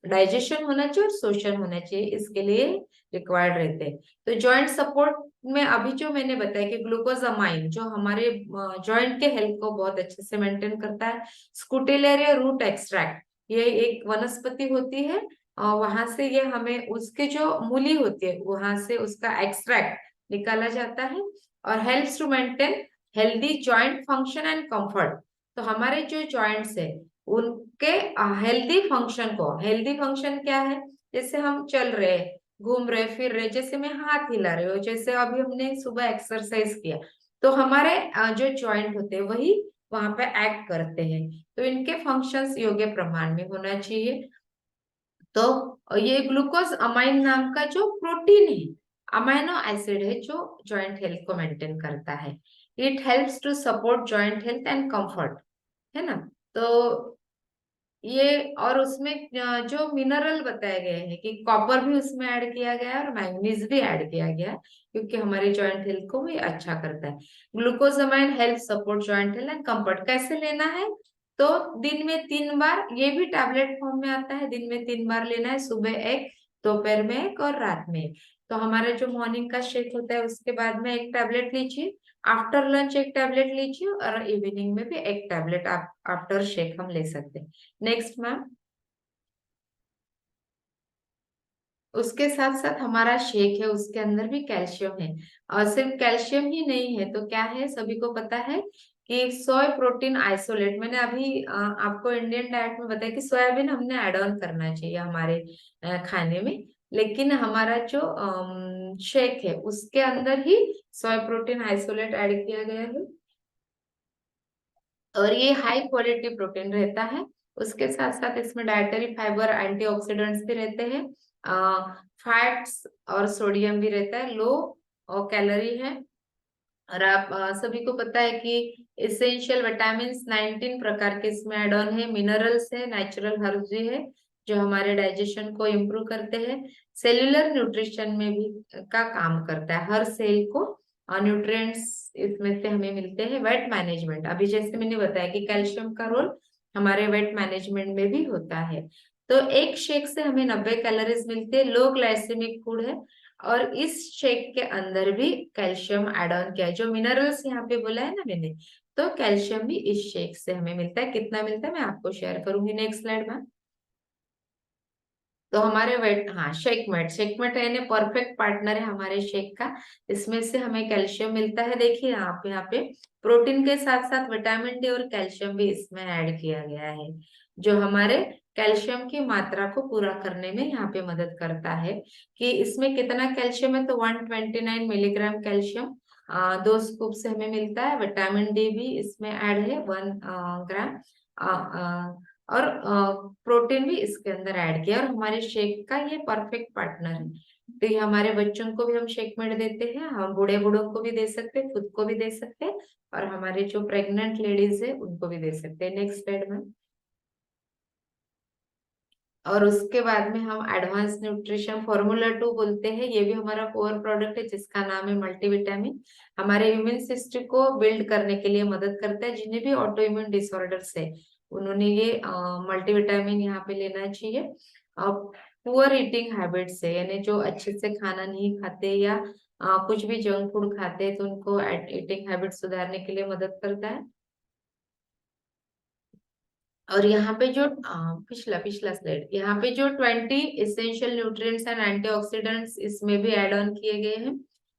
डाइजेशन होना चाहिए और शोषण होना चाहिए, इसके लिए रिक्वायर्ड रहते हैं। तो जॉइंट सपोर्ट में अभी जो मैंने बताया कि ग्लूकोजामाइन जो हमारे जॉइंट के हेल्थ को बहुत अच्छे से मेंटेन करता है। स्कूटेलेरिया रूट एक्सट्रैक्ट, ये एक वनस्पति होती है, वहां से ये हमें उसके जो मूली होती है वहां से उसका एक्सट्रैक्ट निकाला जाता है, और helps to maintain healthy joint function and comfort. तो हमारे जो जॉइंट्स है उनके हेल्दी फंक्शन को, हेल्दी फंक्शन क्या है, जैसे हम चल रहे हैं, घूम रहे फिर रहे, जैसे मैं हाथ हिला रही हूँ, जैसे अभी हमने सुबह एक्सरसाइज किया, तो हमारे जो जॉइंट होते हैं वही वहां पे एक्ट करते हैं, तो इनके फंक्शंस योग्य प्रमाण में होना चाहिए। तो ये ग्लूकोज अमाइन नाम का जो प्रोटीन है, अमाइनो एसिड है जो जॉइंट हेल्थ को मेंटेन करता है। It helps to support joint health and comfort, है ना। तो ये, और उसमें जो मिनरल बताए गए हैं कि कॉपर भी उसमें ऐड किया गया है और मैग्नीज भी ऐड किया गया है, क्योंकि हमारे जॉइंट हेल्थ को भी अच्छा करता है। Glucosamine help support joint health and comfort. कैसे लेना है, तो दिन में 3 बार, ये भी टैबलेट फॉर्म में आता है, दिन में 3 बार लेना है, सुबह एक, दोपहर में एक और रात में एक। तो हमारा जो मॉर्निंग का शेक होता है उसके बाद में एक टैबलेट लीजिए, आफ्टर लंच एक टैबलेट लीजिए, और इवनिंग में भी एक टैबलेट आफ्टर शेक हम ले सकते हैं। Next ma'am. उसके साथ साथ हमारा शेक है उसके अंदर भी कैल्शियम है, और सिर्फ कैल्शियम ही नहीं है तो क्या है, सभी को पता है कि सोया प्रोटीन आइसोलेट, मैंने अभी आपको इंडियन डाइट में बताया कि सोयाबीन हमने ऐड ऑन करना चाहिए हमारे खाने में, लेकिन हमारा जो शेक है उसके अंदर ही सोया प्रोटीन आइसोलेट ऐड किया गया है, और ये हाई क्वालिटी प्रोटीन रहता है। उसके साथ साथ इसमें डाइटरी फाइबर, एंटीऑक्सीडेंट्स भी रहते हैं, फैट्स और सोडियम भी रहता है, लो और कैलोरी है। और आप सभी को पता है कि इसेंशियल विटामिन 19 प्रकार के इसमें एड ऑन है, मिनरल्स है, नेचुरल हर्ब्स भी है जो हमारे डाइजेशन को इम्प्रूव करते हैं। सेल्यूलर न्यूट्रिशन में भी का काम करता है, हर सेल को न्यूट्रिएंट्स इसमें से हमें मिलते हैं। वेट मैनेजमेंट, अभी जैसे मैंने बताया कि कैल्शियम का रोल हमारे वेट मैनेजमेंट में भी होता है। तो एक शेक से हमें 90 कैलोरीज मिलती है, लो ग्लाइसेमिक फूड है, और इस शेक के अंदर भी कैल्शियम एड ऑन किया है, जो मिनरल्स यहाँ पे बोला है ना मैंने, तो कैल्शियम भी इस शेक से हमें मिलता है। कितना मिलता है मैं आपको शेयर करूंगी नेक्स्ट स्लाइड में। तो हमारे वेट, हाँ शेकमेट, शेकमेट यानी परफेक्ट पार्टनर है हमारे शेक का, इसमें से हमें कैल्शियम मिलता है। देखिए आप यहाँ पे प्रोटीन के साथ साथ विटामिन डी और कैल्शियम भी इसमें ऐड किया गया है, जो हमारे कैल्शियम की मात्रा को पूरा करने में यहाँ पे मदद करता है। कि इसमें कितना कैल्शियम है, तो 129 मिलीग्राम कैल्शियम 2 स्कूप से हमें मिलता है। विटामिन डी भी इसमें ऐड है 1 ग्राम, और प्रोटीन भी इसके अंदर ऐड किया, और हमारे शेक का ये परफेक्ट पार्टनर है। तो ये हमारे बच्चों को भी हम शेक में देते हैं, हम बूढ़े बूढ़ों को भी दे सकते हैं, खुद को भी दे सकते हैं, और हमारे जो प्रेग्नेंट लेडीज है उनको भी दे सकते हैं। नेक्स्ट स्लाइड में। और उसके बाद में हम एडवांस न्यूट्रिशन फॉर्मूला 2 बोलते हैं, ये भी हमारा कोर प्रोडक्ट है जिसका नाम है मल्टीविटामिन। हमारे इम्यून सिस्टम को बिल्ड करने के लिए मदद करता है, जिन्हें भी ऑटो इम्यून डिसऑर्डर्स है उन्होंने ये मल्टीविटामिन यहाँ पे लेना चाहिए। पुअर ईटिंग हैबिट्स है, यानी जो अच्छे से खाना नहीं खाते या कुछ भी जंक फूड खाते हैं तो उनको ईटिंग हैबिट सुधारने के लिए मदद करता है। और यहाँ पे जो पिछला पिछला स्लाइड, यहाँ पे जो 20 इसेंशियल न्यूट्रिएंट्स एंड एंटीऑक्सीडेंट्स इसमें भी ऐड ऑन किए गए हैं,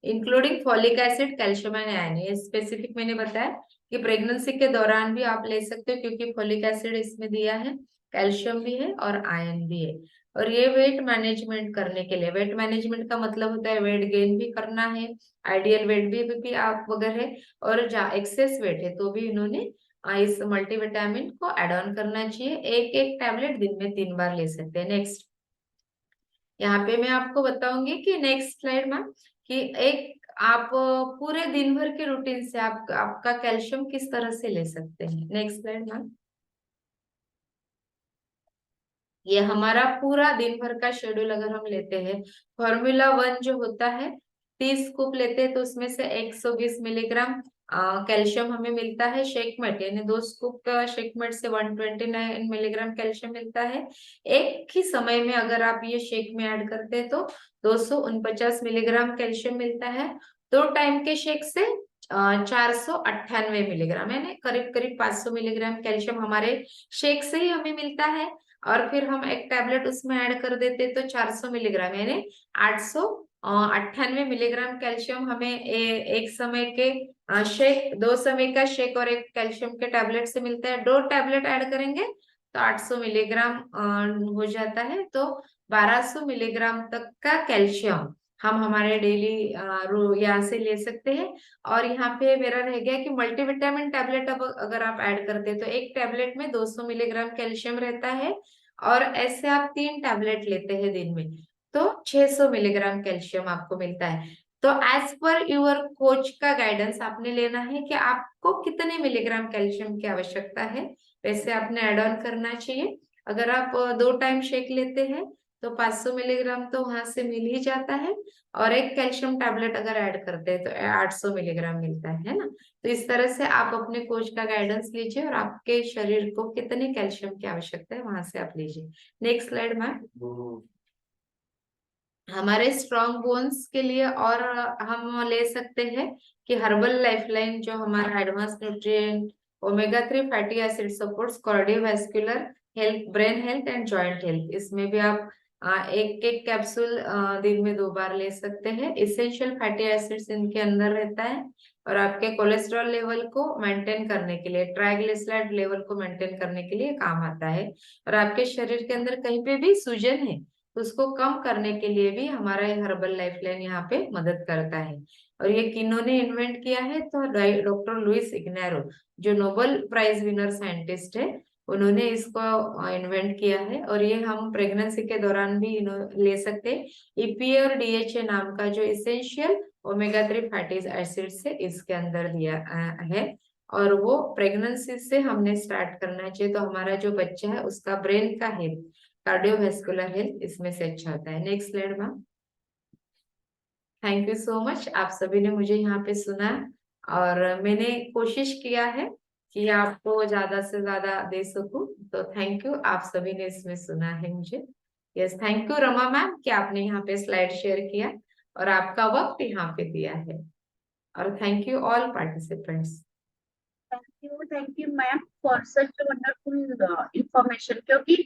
including folic acid, calcium and iron. ये स्पेसिफिक मैंने बताया कि प्रेगनेंसी के दौरान भी आप ले सकते हो, क्योंकि फॉलिक एसिड इसमें दिया है, कैल्शियम भी है और आयरन भी है। और ये वेट मैनेजमेंट करने के लिए, वेट मैनेजमेंट का मतलब होता है वेट गेन भी करना है, आइडियल वेट भी आप वगैरह है, और जहाँ एक्सेस वेट है तो भी इन्होंने इस मल्टीविटामिन को एड ऑन करना चाहिए। एक एक टैबलेट दिन में 3 बार ले सकते हैं। नेक्स्ट, यहाँ पे मैं आपको बताऊंगी कि नेक्स्ट स्लाइड में कि एक आप पूरे दिन भर के रूटीन से आपका कैल्शियम किस तरह से ले सकते हैं। Next slide ma'am. ये हमारा पूरा दिन भर का शेड्यूल अगर हम लेते हैं, फॉर्मूला वन जो होता है 30 स्कूप लेते हैं तो उसमें से 120 मिलीग्राम कैल्शियम हमें मिलता है शेकमेट, यानी 2 स्कूप का शेकमेट से 129 मिलीग्राम कैल्शियम मिलता है। एक ही समय में अगर आप ये शेक में ऐड करते हैं तो 249 मिलीग्राम कैल्शियम मिलता है। 2 टाइम के शेक से 498 मिलीग्राम, यानी करीब करीब 500 मिलीग्राम कैल्शियम हमारे शेक से ही हमें मिलता है। और फिर हम एक टैबलेट उसमें ऐड कर देते तो 400 मिलीग्राम, यानी 898 मिलीग्राम कैल्शियम हमें एक समय के शेक, 2 समय का शेक और एक कैल्शियम के टैबलेट से मिलता है। 2 टैबलेट ऐड करेंगे तो 800 मिलीग्राम हो जाता है। तो 1200 मिलीग्राम तक का कैल्शियम हम हमारे डेली यहाँ से ले सकते हैं। और यहाँ पे मेरा रह गया कि मल्टीविटामिन टैबलेट अब अगर आप ऐड करते हैं तो एक टैबलेट में 200 मिलीग्राम कैल्शियम रहता है, और ऐसे आप 3 टैबलेट लेते हैं दिन में तो 600 मिलीग्राम कैल्शियम आपको मिलता है। तो एज पर यूर कोच का गाइडेंस आपने लेना है कि आपको कितने मिलीग्राम कैल्शियम की आवश्यकता है, वैसे आपने एड ऑन करना चाहिए। अगर आप 2 टाइम शेक लेते हैं तो 500 मिलीग्राम तो वहां से मिल ही जाता है, और एक कैल्शियम टैबलेट अगर ऐड करते हैं तो 800 मिलीग्राम मिलता है ना। तो इस तरह से आप अपने कोच का गाइडेंस लीजिए और आपके शरीर को कितने कैल्शियम की आवश्यकता है वहां से आप लीजिए। Next slide ma'am. हमारे स्ट्रॉन्ग बोन्स के लिए और हम ले सकते हैं कि हर्बल लाइफलाइन जो हमारा advance nutrient omega 3 fatty acid supports cardiovascular health, brain health and joint health. इसमें भी आप एक एक कैप्सूल दिन में 2 बार ले सकते हैं। इसेंशियल फैटी एसिड्स इनके अंदर रहता है और आपके कोलेस्ट्रॉल लेवल को मेंटेन करने के लिए, ट्राइग्लिसराइड लेवल को मेंटेन करने के लिए काम आता है। और आपके शरीर के अंदर कहीं पे भी सूजन है तो उसको कम करने के लिए भी हमारा ये हर्बल लाइफलाइन यहाँ पे मदद करता है। और ये किन्होंने इन्वेंट किया है तो डॉक्टर लुइस इग्नारो, जो नोबेल प्राइज विनर साइंटिस्ट है, उन्होंने इसको इन्वेंट किया है। और ये हम प्रेगनेंसी के दौरान भी ले सकते हैं। ईपीए और डीएचए नाम का जो इसेंशियल ओमेगा 3 फैटी एसिड से इसके अंदर दिया है। और वो प्रेगनेंसी से हमने स्टार्ट करना चाहिए तो हमारा जो बच्चा है उसका ब्रेन का हेल्थ, कार्डियोवास्कुलर हेल्थ इसमें से अच्छा होता है। Next slide ma'am. Thank you so much, आप सभी ने मुझे यहाँ पे सुना और मैंने कोशिश किया है कि आपको ज्यादा से ज्यादा दे सकूं। तो थैंक यू, आप सभी ने इसमें सुना है मुझे। Yes, thank you Rama ma'am कि आपने यहाँ पे स्लाइड शेयर किया और आपका वक्त यहाँ पे दिया है। और thank you all participants. Thank you ma'am for such wonderful information. क्योंकि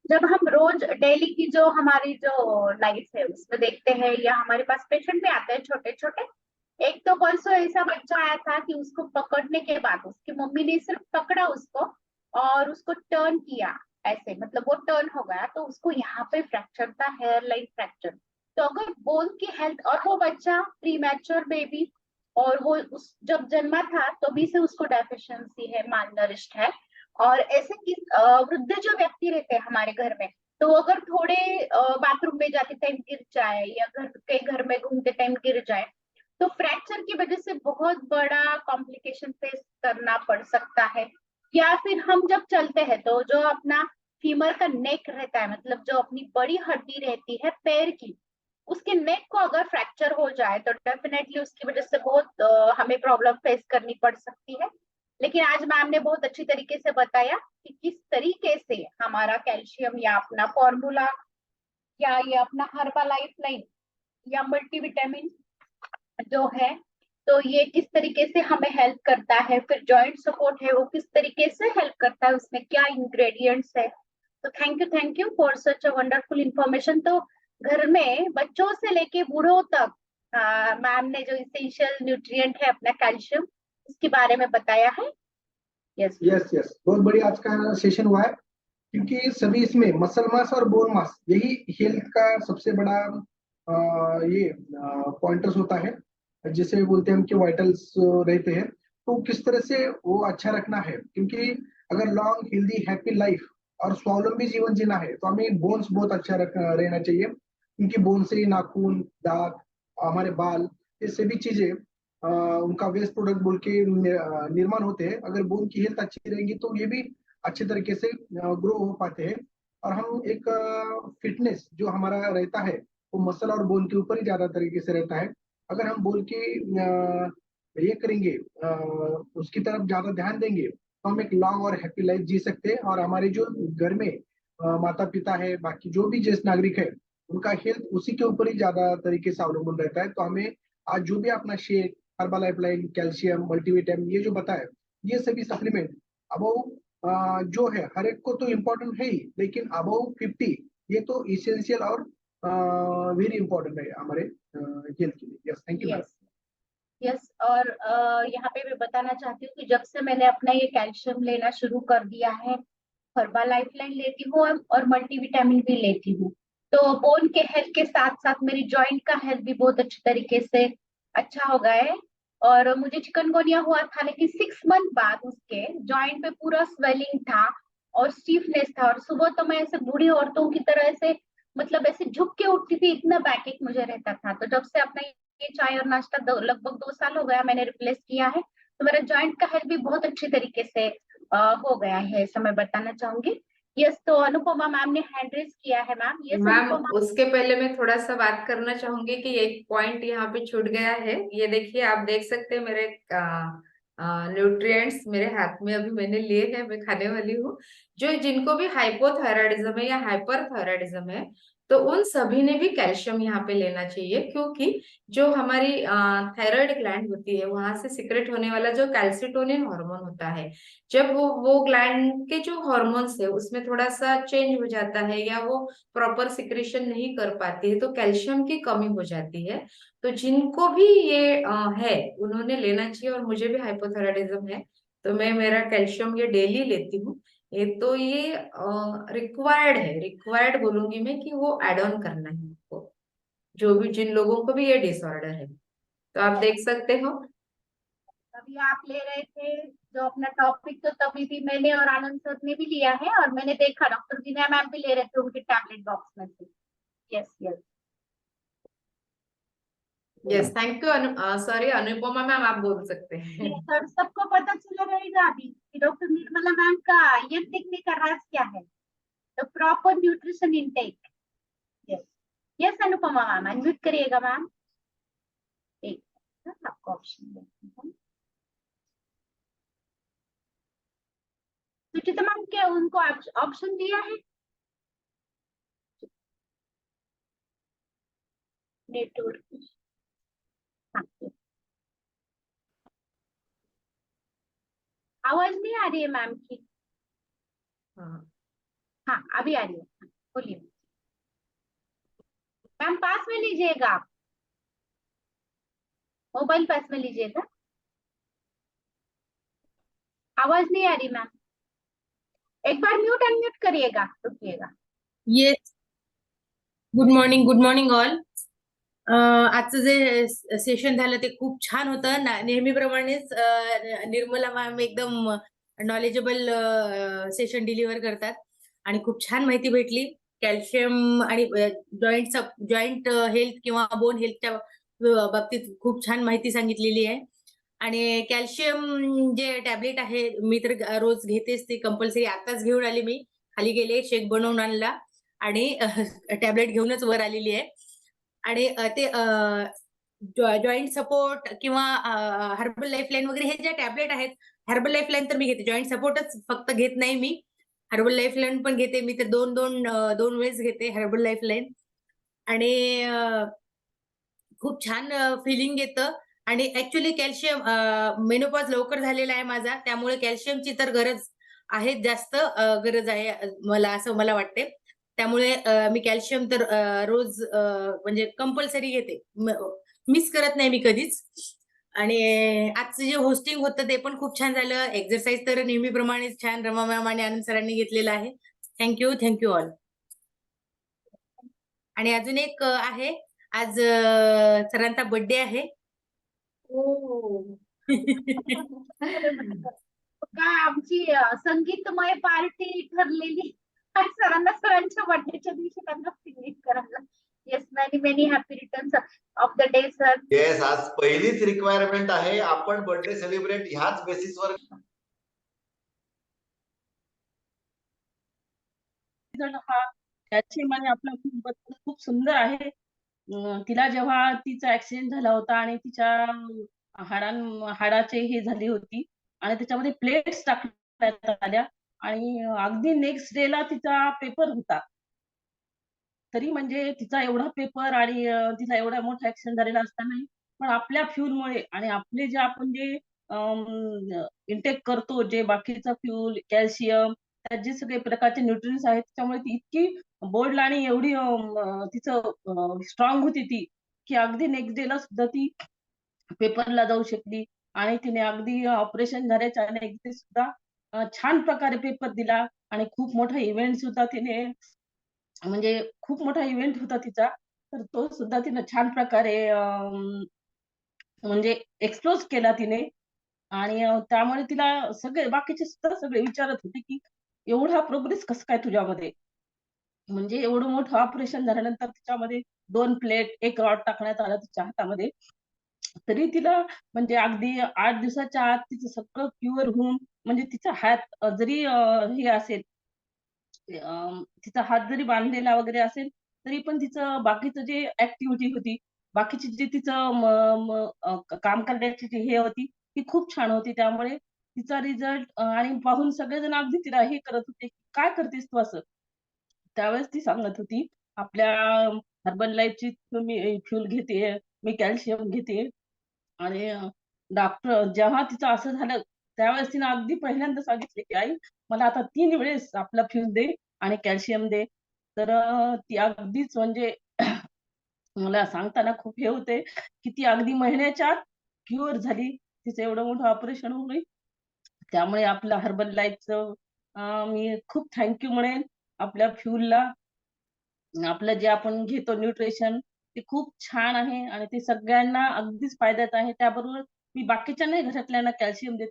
जब हम रोज डेली की जो हमारी जो लाइफ है उसमें देखते हैं या हमारे पास पेशेंट भी आते हैं छोटे छोटे। एक तो परसों ऐसा बच्चा आया था कि उसको पकड़ने के बाद उसकी मम्मी ने सिर्फ पकड़ा उसको और उसको टर्न किया, ऐसे मतलब वो टर्न हो गया तो उसको यहाँ पे फ्रैक्चर था, हेयर लाइन फ्रैक्चर। तो अगर बोन की हेल्थ, और वो बच्चा प्री मैच्योर बेबी, और वो उस जब जन्मा था तभी से उसको डेफिशिएंसी है, मालनरिश्ड है। और ऐसे कि वृद्ध जो व्यक्ति रहते हैं हमारे घर में, तो वो अगर थोड़े बाथरूम में जाते टाइम गिर जाए या घर में घूमते टाइम गिर जाए तो फ्रैक्चर की वजह से बहुत बड़ा कॉम्प्लिकेशन फेस करना पड़ सकता है। या फिर हम जब चलते हैं तो जो अपना फीमर का नेक रहता है, मतलब जो अपनी बड़ी हड्डी रहती है पैर की, उसके नेक को अगर फ्रैक्चर हो जाए तो डेफिनेटली उसकी वजह से बहुत हमें प्रॉब्लम फेस करनी पड़ सकती है। लेकिन आज मैम ने बहुत अच्छी तरीके से बताया कि किस तरीके से हमारा कैल्शियम या अपना फॉर्मूला या ये अपना हर्बल लाइफ लाइन या मल्टीविटामिन जो है, तो ये किस तरीके से हमें हेल्प करता है, फिर जॉइंट सपोर्ट है वो किस तरीके से हेल्प करता है, उसमें क्या इंग्रेडिएंट्स है। तो thank you for such a wonderful information. तो घर में बच्चों से लेके बूढ़ों तक मैम ने जो इसेंशियल न्यूट्रिएंट है अपना कैल्शियम, उसके बारे में बताया है। यस यस यस, बहुत बढ़िया आज का सेशन हुआ है। क्योंकि सभी इसमें मसल मास और बोन मास यही हेल्थ का सबसे बड़ा ये पॉइंटर्स होता है, जिसे बोलते हैं हम कि वाइटल्स रहते हैं। तो किस तरह से वो अच्छा रखना है, क्योंकि अगर लॉन्ग हेल्दी हैप्पी लाइफ और स्वावलंबी जीवन जीना है तो हमें बोन्स बहुत अच्छा रहना चाहिए। क्योंकि बोन से ही नाखून, दांत, हमारे बाल, ये सभी चीजें उनका वेस्ट प्रोडक्ट बोल के निर्माण होते हैं। अगर बोन की हेल्थ अच्छी रहेगी तो ये भी अच्छे तरीके से ग्रो हो पाते हैं। और हम एक फिटनेस जो हमारा रहता है वो मसल और बोन के ऊपर ही ज्यादा तरीके से रहता है। अगर हम बोन की ये करेंगे, उसकी तरफ ज्यादा ध्यान देंगे तो हम एक लॉन्ग और हैप्पी लाइफ जी सकते हैं। और हमारे जो घर में माता पिता है, बाकी जो भी ज्येष्ठ नागरिक है, उनका हेल्थ उसी के ऊपर ही ज्यादा तरीके से अवलंबन रहता है। तो हमें आज जो भी अपना shake, herbal lifeline, calcium, multivitamin, ये जो बताया, ये सभी सप्लीमेंट अबव जो है हर एक को तो इम्पोर्टेंट है ही, लेकिन अबव 50 ये तो इसेंशियल और वेरी इंपॉर्टेंट है हमारे हेल्थ के लिए। Yes, thank you ma'am. Yes yes. और यहाँ पे मैं बताना चाहती हूँ कि जब से मैंने अपना ये कैल्शियम लेना शुरू कर दिया है, हर्बल लाइफलाइन लेती हूँ और मल्टीविटामिन भी लेती हूँ, तो बोन के हेल्थ के साथ साथ मेरी जॉइंट का हेल्थ भी बहुत अच्छे तरीके से अच्छा हो गया है। और मुझे चिकनगुनिया हुआ था, लेकिन 6 मंथ बाद उसके जॉइंट पे पूरा स्वेलिंग था और स्टीफनेस था, और सुबह तो मैं ऐसे बूढ़ी औरतों की तरह ऐसे मतलब ऐसे झुक के उठती थी, इतना बैकएक मुझे रहता था। तो जब से अपना ये चाय और नाश्ता लगभग 2 साल हो गया मैंने रिप्लेस किया है, तो मेरा जॉइंट का हेल्थ भी बहुत अच्छे तरीके से हो गया है, ऐसा मैं बताना चाहूंगी। यस, तो अनुपमा मैम ने हैंड रेज किया है। Ma'am, yes ma'am, Anupama. उसके पहले मैं थोड़ा सा बात करना चाहूंगी कि एक पॉइंट यहाँ पे छूट गया है। ये देखिए, आप देख सकते हैं मेरे न्यूट्रिएंट्स मेरे हाथ में अभी मैंने लिए हैं, मैं खाने वाली हूँ। जो जिनको भी हाइपोथायराइडिज्म है या हाइपरथायराइडिज्म है, तो उन सभी ने भी कैल्शियम यहाँ पे लेना चाहिए, क्योंकि जो हमारी थायराइड ग्लैंड होती है वहां से सिक्रेट होने वाला जो कैल्सिटोनिन हार्मोन होता है, जब वो ग्लैंड के जो हॉर्मोन्स है उसमें थोड़ा सा चेंज हो जाता है या वो प्रॉपर सिक्रेशन नहीं कर पाती है, तो कैल्शियम की कमी हो जाती है। तो जिनको भी ये है उन्होंने लेना चाहिए, और मुझे भी हाइपोथायराइडिज्म है, तो मैं मेरा कैल्शियम ये डेली लेती हूँ। ये तो ये रिक्वायर्ड है, रिक्वायर्ड बोलूंगी मैं कि वो एड ऑन करना है आपको, जो भी जिन लोगों को भी ये डिसऑर्डर है। तो आप देख सकते हो। अभी आप ले रहे थे जो अपना टॉपिक, तो तभी भी मैंने और आनंद सर ने भी लिया है, और मैंने देखा डॉक्टर दीना मैम भी ले रहे थे उनके टैबलेट बॉक्स में से। Yes yes. Yes, thank you. Sorry Anupama ma'am, आप बोल सकते हैं। ये सर सबको पता चला रहेगा अभी कि डॉक्टर निर्मला मैम का ये दिखने का राज क्या है, तो proper nutrition intake. Yes yes Anupama ma'am, unmute करिएगा मैम। एक आपको ऑप्शन देती हूँ। सुचिता मैम, क्या उनको ऑप्शन दिया है? नेटवर्क। हाँ, आवाज नहीं आ रही है मैम की? हाँ, हाँ अभी आ रही है। हाँ, बोलिए मैम। पास में लीजिएगा आप, मोबाइल पास में लीजिएगा। आवाज नहीं आ रही मैम, एक बार म्यूट अनम्यूट करिएगा, रुकिएगा। Yes, good morning all. आजचं जे सेशन झालं ते खूप छान होतं. नेहमीप्रमाणेच निर्मला मॅम एकदम नॉलेजेबल सेशन डिलिव्हर करतात आणि खूप छान माहिती भेटली. कॅल्शियम आणि जॉईंट हेल्थ किंवा बोन हेल्थच्या बाबतीत खूप छान माहिती सांगितलेली आहे. आणि कॅल्शियम जे टॅबलेट आहे मी तर रोज घेतेच, ते कंपल्सरी. आताच घेऊन आली मी, खाली गेले, शेक बनवून आणला आणि टॅबलेट घेऊनच वर आलेली आहे. आणि ते जॉईंट सपोर्ट किंवा हर्बल लाईफलाईन वगैरे हे जे टॅबलेट आहेत, हर्बल लाईफलाईन तर मी घेते, जॉईंट सपोर्टच फक्त घेत नाही मी, हर्बल लाईफलाईन पण घेते मी. तर दोन वेळेस घेते हर्बल लाईफलाईन. आणि खूप छान फिलिंग येतं. आणि ऍक्च्युली कॅल्शियम, मेनोपॉज लवकर झालेला आहे माझा, त्यामुळे कॅल्शियमची तर गरज आहे, जास्त गरज आहे मला, असं मला वाटते. त्यामुळे मी कॅल्शियम तर रोज म्हणजे कंपल्सरी घेते, मिस करत नाही मी कधीच. आणि आजचं जे होस्टिंग होतं ते पण खूप छान झालं. एक्सरसाइज तर नेहमीप्रमाणेच छान रमा मॅम आणि आनंद सरांनी घेतलेलं आहे. Thank you all. आणि अजून एक आहे, आज सरांचा बर्थडे आहे. काय आमची संगीतमय पार्टी ठरलेली सरांच्या बर्थडेच्या दिवशी त्यांना सिंगिंग करायला. Yes, many many happy returns of the day sir. Yes, आज पहिलीच रिक्वायरमेंट आहे, आपण बर्थडे सेलिब्रेट ह्याच बेसिसवर रिझल्ट हा कॅल्शियम आणि आपला बद्दल खूप सुंदर आहे. तिला जेव्हा तिचा ऍक्सिडेंट झाला होता आणि तिच्या हाडाचे हे झाली होती आणि त्याच्यामध्ये प्लेट्स टाकण्यात आल्या आणि अगदी नेक्स्ट डेला तिचा पेपर होता. तरी म्हणजे तिचा एवढा पेपर आणि तिचा एवढा मोठा ऍक्सिडेंट झालेला असतानाही पण आपल्या फ्युलमुळे आणि आपले जे आपण जे इंटेक करतो, जे बाकीचा फ्यूल, कॅल्शियम, त्यात जे सगळे प्रकारचे न्यूट्रिएंट्स आहेत, त्याच्यामुळे ती इतकी बोल्ड आणि एवढी तिचं स्ट्रॉंग होती ती, की अगदी नेक्स्ट डेला सुद्धा ती पेपरला जाऊ शकली आणि तिने अगदी ऑपरेशन झाल्याच्या नेक्स्ट डे सुद्धा छान प्रकारे पेपर दिला आणि खूप मोठा इव्हेंट सुद्धा तिने म्हणजे खूप मोठा इव्हेंट होता तिचा, तर तो सुद्धा तिनं छान प्रकारे म्हणजे एक्सप्लोज केला तिने आणि त्यामुळे तिला सगळे बाकीचे सुद्धा सगळे विचारत होते, की एवढा प्रोग्रेस कसं काय तुझ्यामध्ये? म्हणजे एवढं मोठं ऑपरेशन झाल्यानंतर तिच्यामध्ये 2 प्लेट, 1 रॉड टाकण्यात आला तिच्या हातामध्ये. तरी तिला म्हणजे अगदी 8 दिवसाच्या आत तिचं सगळं क्युअर होऊन म्हणजे तिचा हात जरी हे असेल तिचा हात जरी बांधलेला वगैरे असेल, तरी पण तिचं बाकीचं जे ऍक्टिव्हिटी होती, बाकीची जी तिचं काम करण्याची जी हे होती, ती खूप छान होती. त्यामुळे तिचा रिझल्ट आणि पाहून सगळेजण अगदी तिला हे करत होते, "काय करतेस तू असं?" त्यावेळेस ती सांगत होती, "आपल्या हर्बल लाईफची मी फ्यूल घेतेय, मी कॅल्शियम घेतेय." आणि डॉक्टर जेव्हा तिचं असं झालं, त्यावेळेस तिनं अगदी पहिल्यांदा सांगितले, की "आई, मला आता 3 वेळेस आपला फ्यूज दे आणि कॅल्शियम दे." तर ती अगदीच म्हणजे मला सांगताना खूप हे होते, की ती अगदी महिन्याच्या आत क्युअर झाली. तिचं एवढं मोठं ऑपरेशन होऊनही. त्यामुळे आपलं हर्बल लाईफचं मी खूप थँक म्हणेन आपल्या फ्यूलला. आपलं जे आपण घेतो न्यूट्रिशन ते खूप छान आहे आणि ते सगळ्यांना अगदीच फायद्यात आहे. त्याबरोबर मी बाकीच्यांनाही घरातल्यांना कॅल्शियम देते.